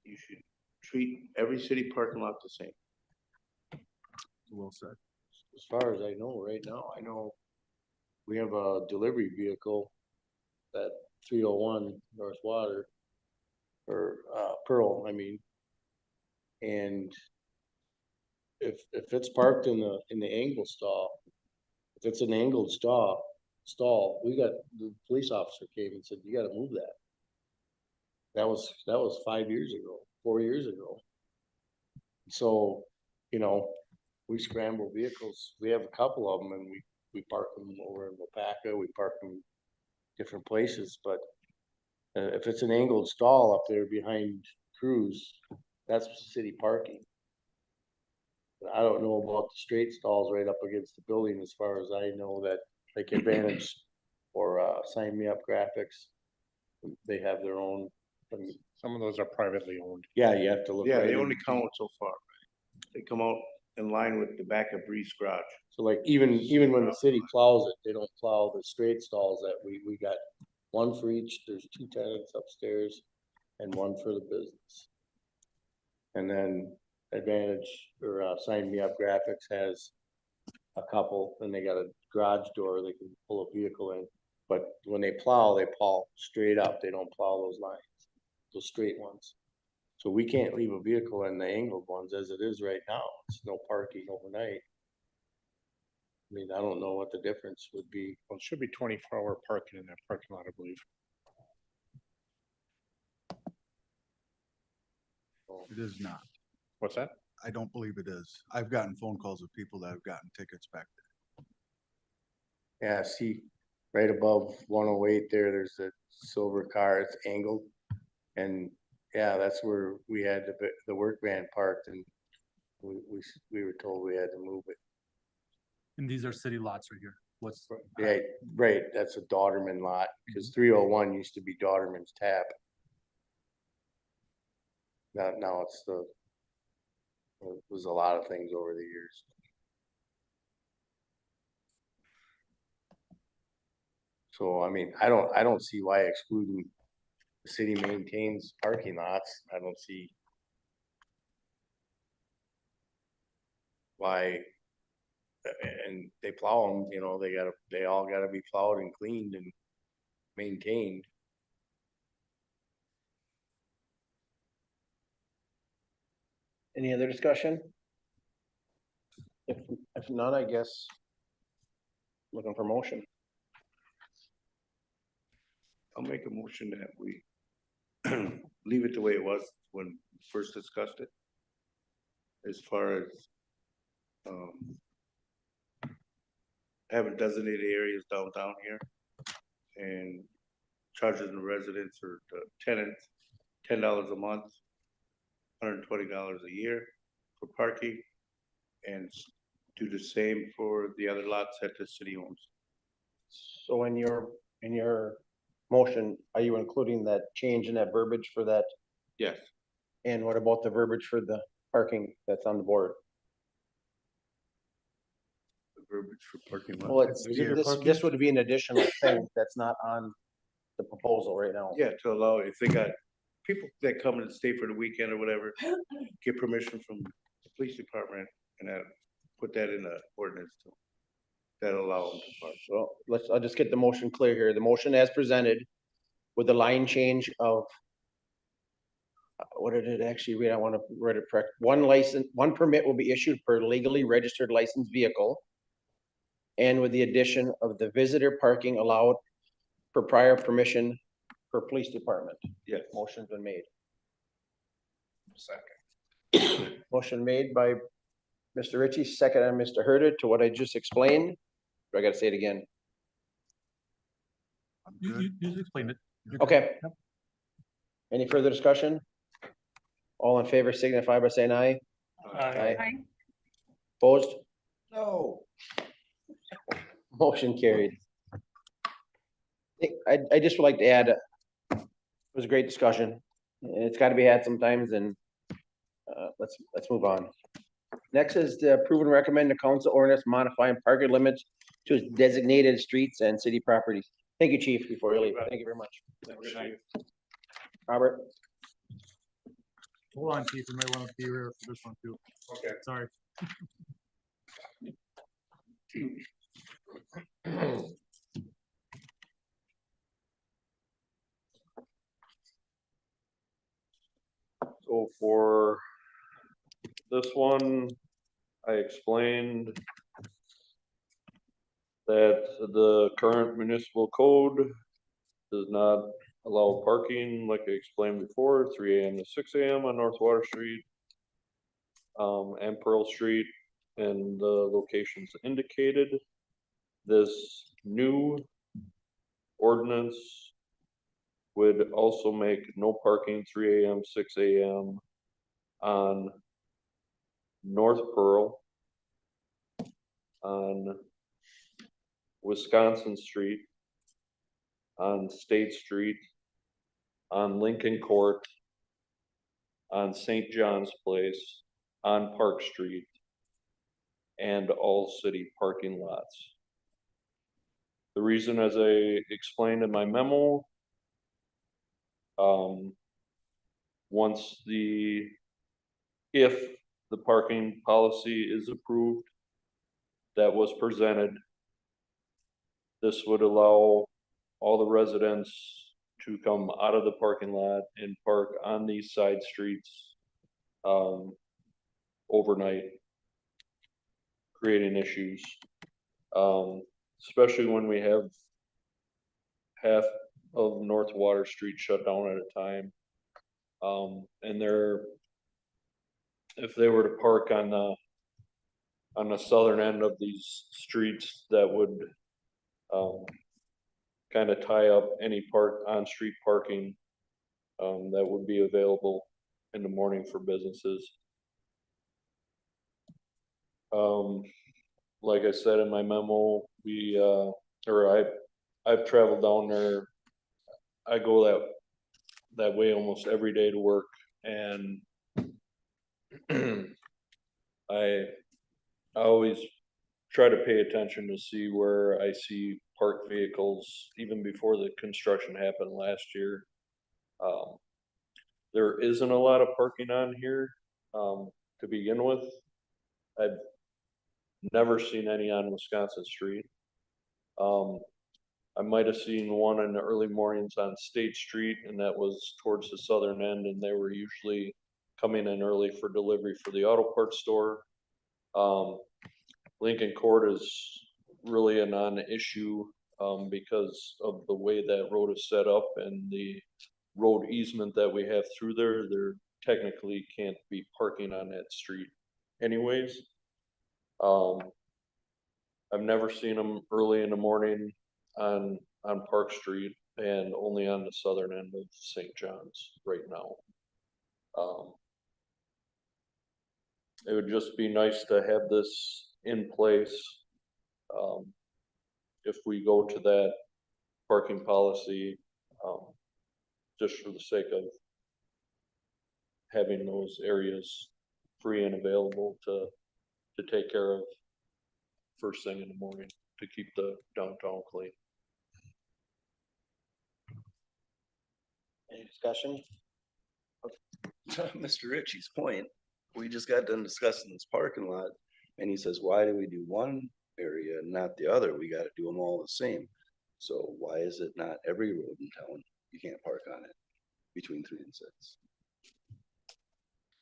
L: You should treat every city parking lot the same.
E: Well said.
I: As far as I know right now, I know we have a delivery vehicle at 301 North Water, or Pearl, I mean. And if it's parked in the angle stall, if it's an angled stall, we got, the police officer came and said, you gotta move that. That was 5 years ago, 4 years ago. So, you know, we scramble vehicles. We have a couple of them, and we park them over in Wapaka. We park them different places, but if it's an angled stall up there behind Cruz, that's city parking. I don't know about the straight stalls right up against the building. As far as I know, that like Advantage or Sign Me Up Graphics, they have their own.
B: Some of those are privately owned.
I: Yeah, you have to look.
L: Yeah,
I: right
L: they
I: in.
L: only count so far. They come out in line with the back of Breeze Garage.
I: So like even when the city plows it, they don't plow the straight stalls that we got one for each, there's 2 tenants upstairs and one for the business. And then Advantage or Sign Me Up Graphics has a couple, and they got a garage door they can pull a vehicle in. But when they plow straight up, they don't plow those lines, those straight ones. So we can't leave a vehicle in the angled ones as it is right now. It's no parking overnight. I mean, I don't know what the difference would be.
B: Well, it should be 24-hour parking in that parking lot, I believe.
E: It is not.
B: What's that?
E: I don't believe it is. I've gotten phone calls of people that have gotten tickets back there.
I: Yeah, see, right above 108 there, there's a silver car, it's angled. And yeah, that's where we had the work van parked, and we were told we had to move it.
M: And these are city lots right here. What's,
I: Yeah, right, that's a Dauterman lot, because 301 used to be Dauterman's Tap. Now it's it was a lot of things over the years. So, I mean, I don't see why excluding the city maintains parking lots. I don't see why, and they plow them, you know, they all gotta be plowed and cleaned and maintained.
A: Any other discussion? If not, I guess looking for motion.
L: I'll make a motion that we leave it the way it was when we first discussed it. As far as having designated areas downtown here and charging the residents or the tenants $10 a month, $120 a year for parking, and do the same for the other lots that the city owns.
A: So in your motion, are you including that change in that verbiage for that?
L: Yes.
A: And what about the verbiage for the parking that's on the board?
L: The verbiage for parking
A: Well,
L: lot.
A: it's, this would be an additional thing that's not on the proposal right now.
L: Yeah, to allow, if they got people that come and stay for the weekend or whatever, get permission from the police department and put that in the ordinance too. That'll allow them to park.
A: So I'll just get the motion clear here. The motion as presented with the line change of what did it actually read? I want to read it correct. One permit will be issued per legally registered licensed vehicle. And with the addition of the visitor parking allowed for prior permission per police department.
L: Yes.
A: Motion's been made.
L: Second.
A: Motion made by Mr. Ritchie, second on Mr. Hurd to what I just explained. Do I gotta say it again?
E: I'm good.
M: you explained it.
A: Okay.
M: Yep.
A: Any further discussion? All in favor signify by saying aye.
C: Aye.
A: Opposed? No. Motion carried. I just would like to add, it was a great discussion. And it's gotta be had sometimes and let's move on. Next is to approve and recommend the council ordinance modifying parking limits to designated streets and city properties. Thank you, chief, before you leave. Thank you very much. Robert?
M: Hold on, Chief, you might want to be here for this one too.
B: Okay.
M: Sorry.
G: So for this one, I explained that the current municipal code does not allow parking, like I explained before, 3 AM to 6 AM on North Water Street, and Pearl Street, and the locations indicated. This new ordinance would also make no parking 3 AM, 6 AM on North Pearl, on Wisconsin Street, on State Street, on Lincoln Court, on St. John's Place, on Park Street and all city parking lots. The reason, as I explained in my memo, if the parking policy is approved that was presented, this would allow all the residents to come out of the parking lot and park on these side streets overnight, creating issues, especially when we have half of North Water Street shut down at a time. And if they were to park on the southern end of these streets, that would kind of tie up any on-street parking that would be available in the morning for businesses. Like I said in my memo, I've traveled down there. I go that way almost every day to work, and I always try to pay attention to see where I see parked vehicles, even before the construction happened last year. There isn't a lot of parking on here to begin with. I've never seen any on Wisconsin Street. I might have seen one in the early mornings on State Street, and that was towards the southern end, and they were usually coming in early for delivery for the auto parts store. Lincoln Court is really a non-issue because of the way that road is set up and the road easement that we have through there. There technically can't be parking on that street anyways. I've never seen them early in the morning on Park Street, and only on the southern end of St. John's right now. It would just be nice to have this in place. If we go to that parking policy, just for the sake of having those areas free and available to take care of first thing in the morning to keep the downtown clean.
A: Any discussion?
H: Mr. Ritchie's point, we just got done discussing this parking lot, and he says, why do we do one area and not the other? We gotta do them all the same. So why is it not every road in town, you can't park on it between 3 and 6?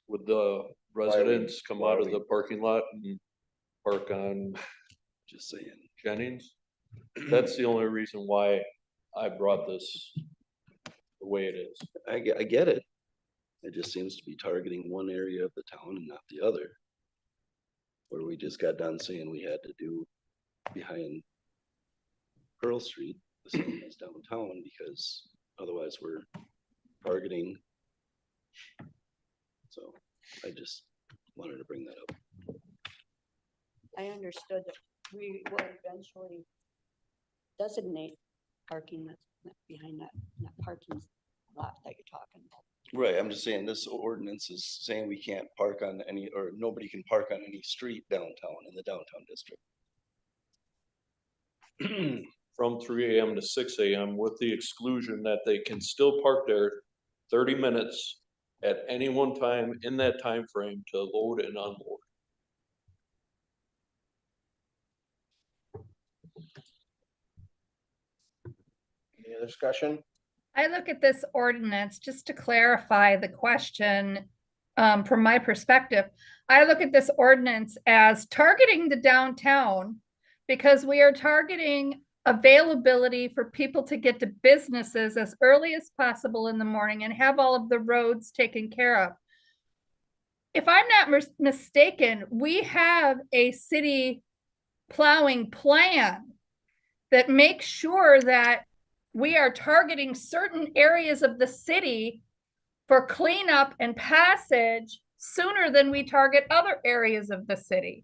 G: Would the residents come out of the parking lot and park on
H: Just saying.
G: Jennings? That's the only reason why I brought this the way it is.
H: I get it. It just seems to be targeting one area of the town and not the other. Where we just got done saying we had to do behind Pearl Street, the same as downtown, because otherwise we're targeting. So I just wanted to bring that up.
K: I understood that we will eventually designate parking that's behind that parking lot that you're talking about.
H: Right, I'm just saying this ordinance is saying we can't park on any, or nobody can park on any street downtown in the downtown district.
G: From 3 AM to 6 AM with the exclusion that they can still park there 30 minutes at any one time in that time frame to load and unload.
A: Any other discussion?
C: I look at this ordinance, just to clarify the question, from my perspective, I look at this ordinance as targeting the downtown because we are targeting availability for people to get to businesses as early as possible in the morning and have all of the roads taken care of. If I'm not mistaken, we have a city plowing plan that makes sure that we are targeting certain areas of the city for cleanup and passage sooner than we target other areas of the city.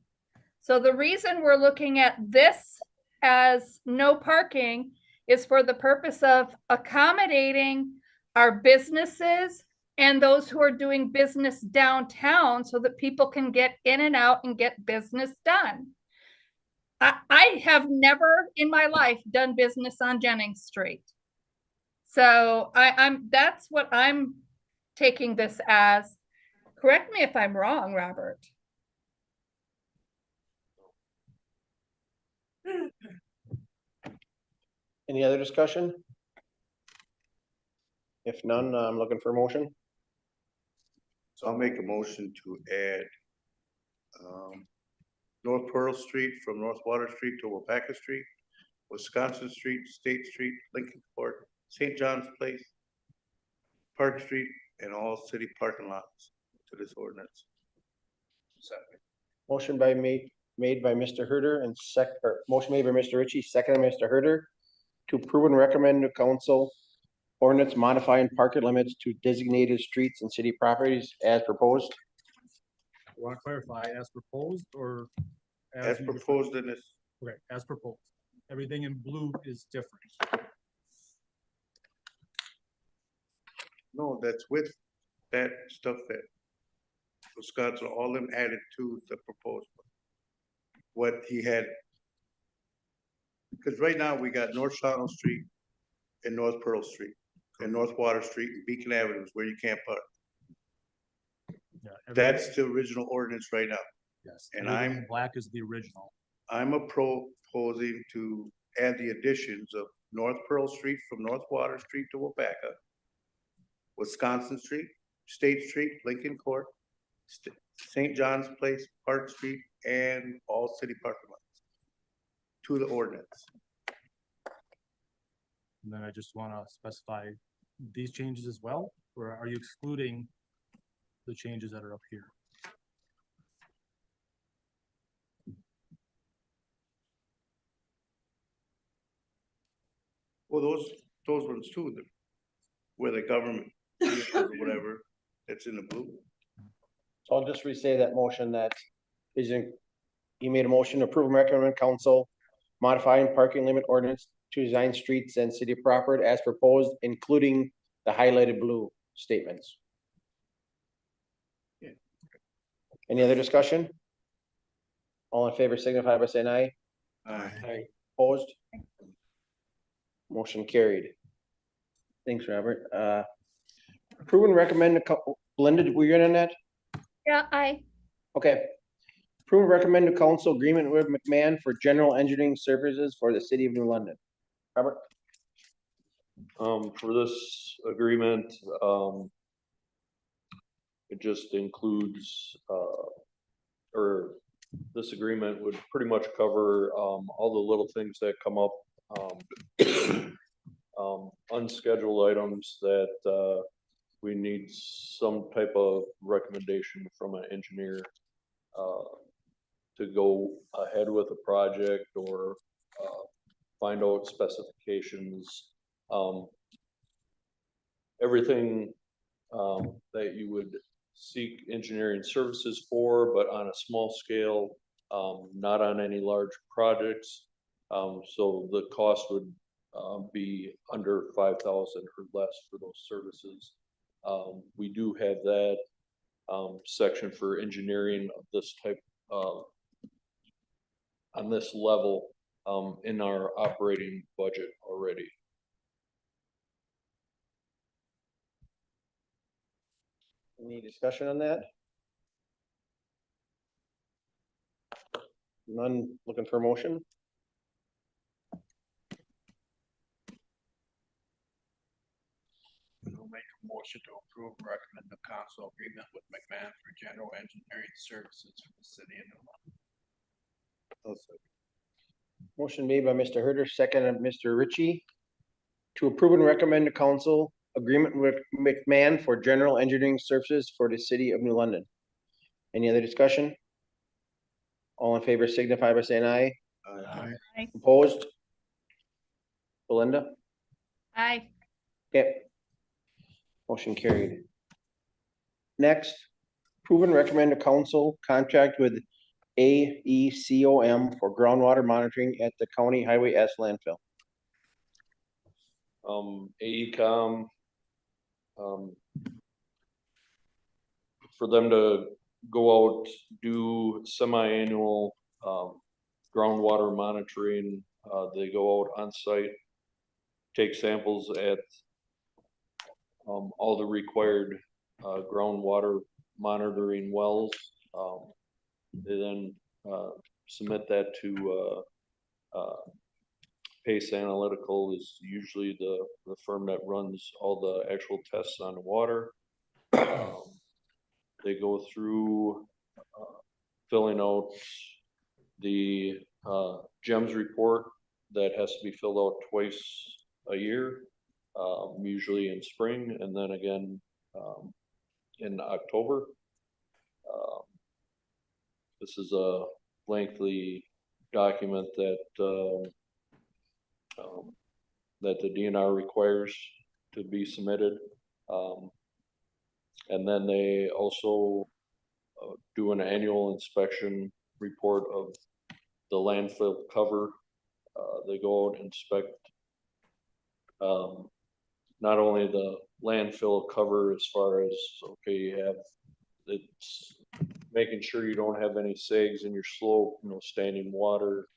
C: So the reason we're looking at this as no parking is for the purpose of accommodating our businesses and those who are doing business downtown so that people can get in and out and get business done. I have never in my life done business on Jennings Street. So that's what I'm taking this as. Correct me if I'm wrong, Robert.
A: Any other discussion? If none, I'm looking for a motion.
L: So I'll make a motion to add North Pearl Street from North Water Street to Wapaka Street, Wisconsin Street, State Street, Lincoln Court, St. John's Place, Park Street, and all city parking lots to this ordinance. Second.
A: Motion made by Mr. Herder and motion made by Mr. Ritchie, second by Mr. Herder to approve and recommend to council ordinance modifying parking limits to designated streets and city properties as proposed.
M: Want to clarify, as proposed or?
L: As
M: you-
L: proposed in this,
M: Okay, as proposed. Everything in blue is different.
L: no, that's with that stuff that Wisconsin, all them added to the proposal. What he had. Because right now we got North Shawano Street and North Pearl Street and North Water Street and Beacon Avenue is where you can't park.
M: Yeah, everything-
L: That's the original ordinance right now.
M: Yes,
L: and
M: everything
L: I'm-
M: in black is the original.
L: I'm proposing to add the additions of North Pearl Street from North Water Street to Wapaka, Wisconsin Street, State Street, Lincoln Court, St. John's Place, Park Street, and all city parking lots to the ordinance.
M: And then I just want to specify these changes as well, or are you excluding the changes that are up here?
L: Well, those ones too, where the government, or whatever, that's in the blue.
A: So I'll just re-say that motion that is in, he made a motion to approve and recommend council modifying parking limit ordinance to design streets and city property as proposed, including the highlighted blue statements. Any other discussion? All in favor signify by saying aye.
L: Aye.
A: Opposed? Motion carried. Thanks, Robert. Approve and recommend, Belinda, were you in on that?
C: Yeah,
A: Okay. Approve and recommend to council agreement with McMahon for general engineering services for the city of New London. Robert?
G: For this agreement, it just includes, or this agreement would pretty much cover, all the little things that come up, unscheduled items that, we need some type of recommendation from an engineer, to go ahead with a project or, find out specifications, everything, that you would seek engineering services for, but on a small scale, not on any large projects. So the cost would, be under 5,000 or less for those services. We do have that, section for engineering of this type, on this level, in our operating budget already.
A: Any discussion on that? None, looking for a motion?
L: We'll make a motion to approve, recommend the council agreement with McMahon for general engineering services for the city of New London.
A: Motion made by Mr. Herder, second by Mr. Ritchie. To approve and recommend to council agreement with McMahon for general engineering services for the city of New London. Any other discussion? All in favor signify by saying aye.
L: Aye.
A: Opposed? Belinda?
C: aye.
A: Okay. Motion carried. Next, approve and recommend to council contract with AECOM for groundwater monitoring at the County Highway S landfill.
G: AECom, for them to go out, do semi-annual, groundwater monitoring. They go out on site, take samples at, all the required, groundwater monitoring wells. They then, submit that to, Pace Analytical is usually the firm that runs all the actual tests on the water. They go through, filling out the, GEMS report that has to be filled out twice a year, usually in spring and then again, in October. This is a lengthy document that, that the DNR requires to be submitted. And then they also, do an annual inspection report of the landfill cover. They go out and inspect, not only the landfill cover as far as, okay, you have, it's making sure you don't have any sags in your slope, no standing water,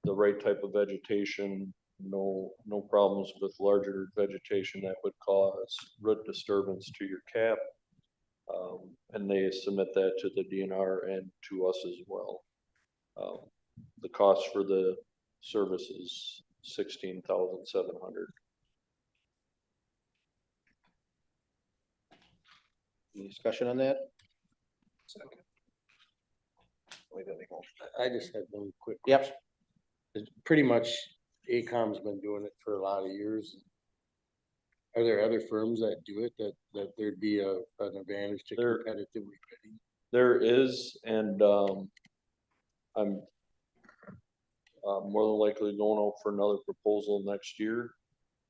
G: the right type of vegetation, no problems with larger vegetation that would cause root disturbance to your cap. And they submit that to the DNR and to us as well. The cost for the service is $16,700.
A: Any discussion on that?
I: I just had one quick.
A: Yep.
I: question. It's pretty much AECOM's been doing it for a lot of years. Are there other firms that do it that there'd be an advantage to competitively bidding?
G: There is, and I'm more than likely going out for another proposal next year.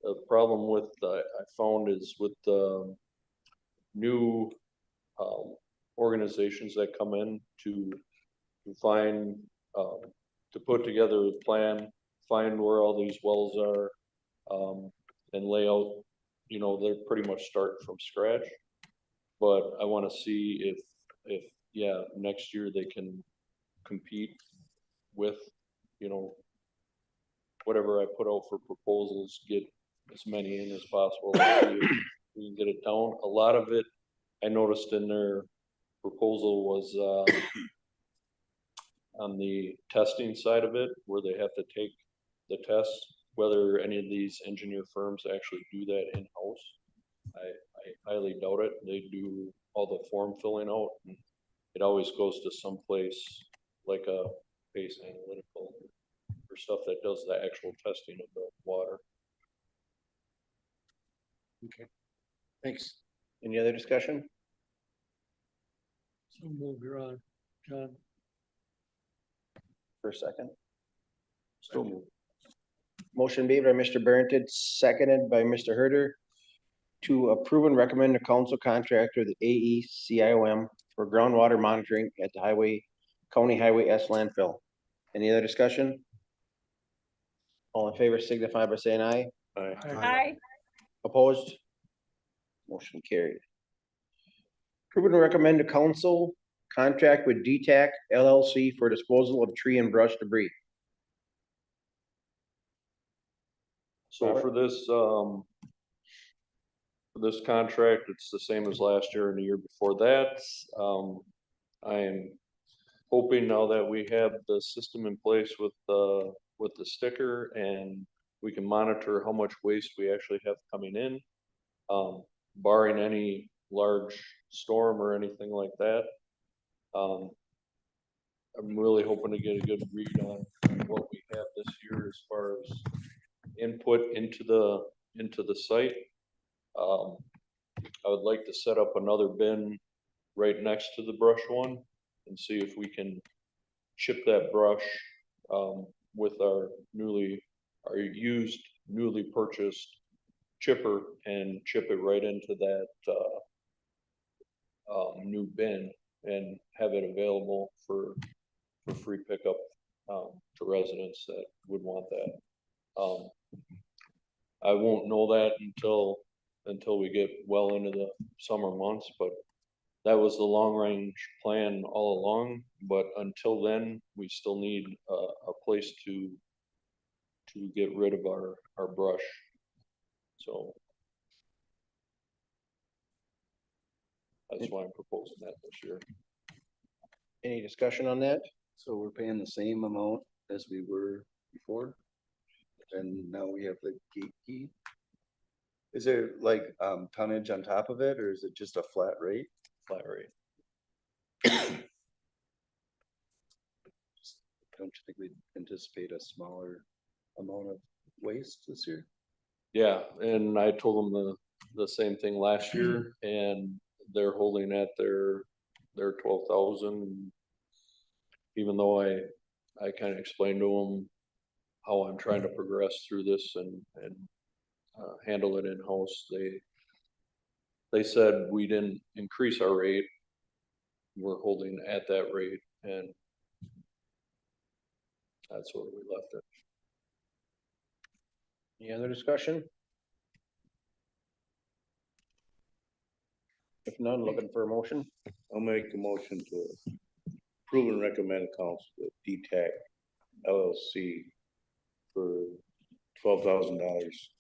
G: The problem with, I found is with the new organizations that come in to find, to put together a plan, find where all these wells are, and lay out, you know, they're pretty much starting from scratch. But I want to see if, yeah, next year they can compete with, you know, whatever I put out for proposals, get as many in as possible. See if we can get it down. A lot of it I noticed in their proposal was on the testing side of it, where they have to take the tests, whether any of these engineer firms actually do that in-house. I highly doubt it. They do all the form filling out, and it always goes to some place like a Pace Analytical or stuff that does the actual testing of the water.
I: Okay, thanks.
A: Any other discussion?
B: So move your honor, John.
A: For a second. Still move. Motion made by Mr. Barrington, seconded by Mr. Herder to approve and recommend the council contractor, the AECIOM, for groundwater monitoring at the County Highway S landfill. Any other discussion? All in favor signify by saying aye.
C: Aye.
A: Opposed? Motion carried. Approve and recommend the council contract with DTAC LLC for disposal of tree and brush debris.
G: So for this contract, it's the same as last year and the year before that. I am hoping now that we have the system in place with the sticker and we can monitor how much waste we actually have coming in, barring any large storm or anything like that. I'm really hoping to get a good read on what we have this year as far as input into the site. I would like to set up another bin right next to the brush one and see if we can chip that brush with our used newly purchased chipper and chip it right into that new bin and have it available for free pickup to residents that would want that. I won't know that until until we get well into the summer months, but that was the long range plan all along, but until then, we still need a place to get rid of our brush. So that's why I'm proposing that this year.
A: Any discussion on that?
H: So we're paying the same amount as we were before? And now we have the gate key? Is there like tonnage on top of it, or is it just a flat rate?
G: Flat rate.
H: Don't you think we'd anticipate a smaller amount of waste this year?
G: Yeah, and I told them the same thing last year, and they're holding at their 12,000. Even though I kind of explained to them how I'm trying to progress through this and handle it in-house, they said we didn't increase our rate. We're holding at that rate, and that's where we left it.
A: Any other discussion? If none, looking for a motion.
L: I'll make the motion to approve and recommend council with DTAC LLC for $12,000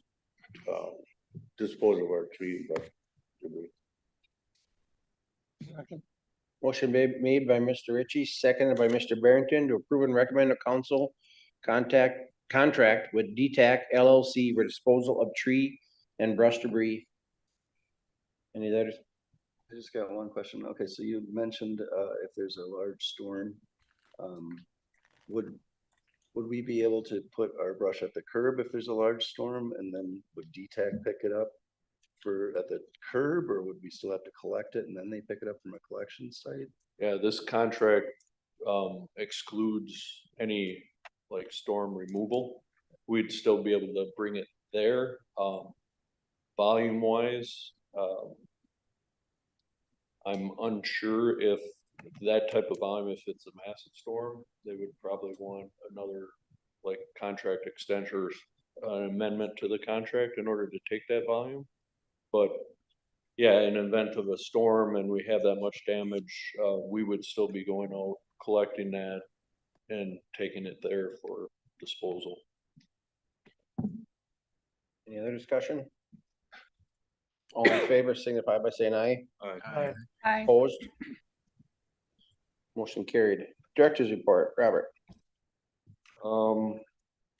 L: disposal of our tree brush debris.
A: Motion made by Mr. Ritchie, seconded by Mr. Barrington to approve and recommend a council contract with DTAC LLC for disposal of tree and brush debris. Any others?
H: I just got one question. Okay, so you mentioned if there's a large storm, would we be able to put our brush at the curb if there's a large storm, and then would DTAC pick it up at the curb, or would we still have to collect it and then they pick it up from a collection site?
G: Yeah, this contract excludes any like storm removal. We'd still be able to bring it there. Volume wise, I'm unsure if that type of volume, if it's a massive storm, they would probably want another like contract extension or an amendment to the contract in order to take that volume. But yeah, in event of a storm and we have that much damage, we would still be going out, collecting that and taking it there for disposal.
A: Any other discussion? All in favor signify by saying aye.
B: Aye.
C: Aye.
A: Opposed? Motion carried. Director's report, Robert.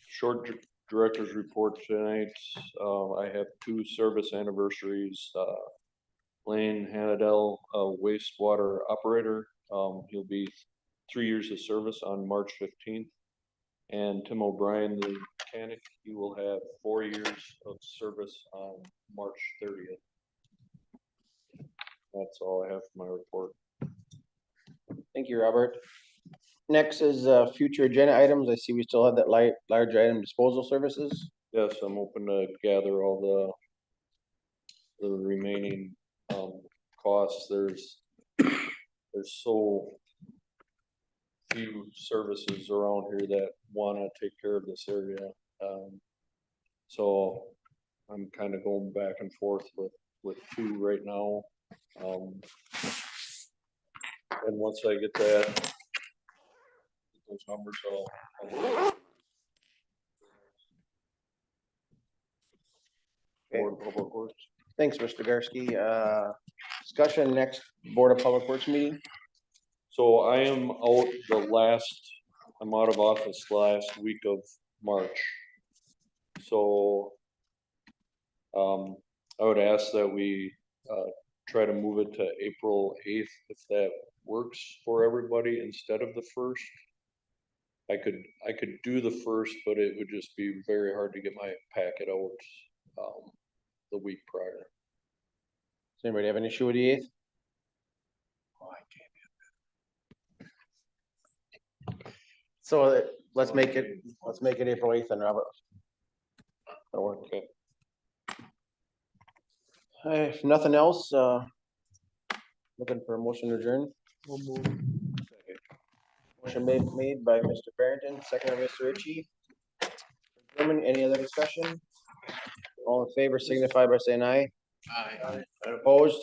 G: Short director's report tonight. I have 2 service anniversaries. Lane Hanadel, wastewater operator. He'll be 3 years of service on March 15th. And Tim O'Brien, the mechanic, he will have 4 years of service on March 30th. That's all I have for my report.
A: Thank you, Robert. Next is future agenda items. I see we still have that large item disposal services.
G: Yes, I'm open to gather all the remaining costs. There's so few services around here that wanna take care of this area. So I'm kind of going back and forth with 2 right now. And once I get those numbers, I'll Board of Public Works.
A: Thanks, Mr. Garsky. Discussion next Board of Public Works meeting.
G: So I am I'm out of office last week of March. So I would ask that we try to move it to April 8th, if that works for everybody, instead of the 1st. I could do the 1st, but it would just be very hard to get my packet out the week prior.
A: Does anybody have an issue with the 8th? So let's make it April 8th and Robert. That'll work.
G: Okay.
A: If nothing else, looking for a motion to adjourn. Motion made by Mr. Barrington, second by Mr. Ritchie. Gentlemen, any other discussion? All in favor signify by saying aye. Aye. Opposed?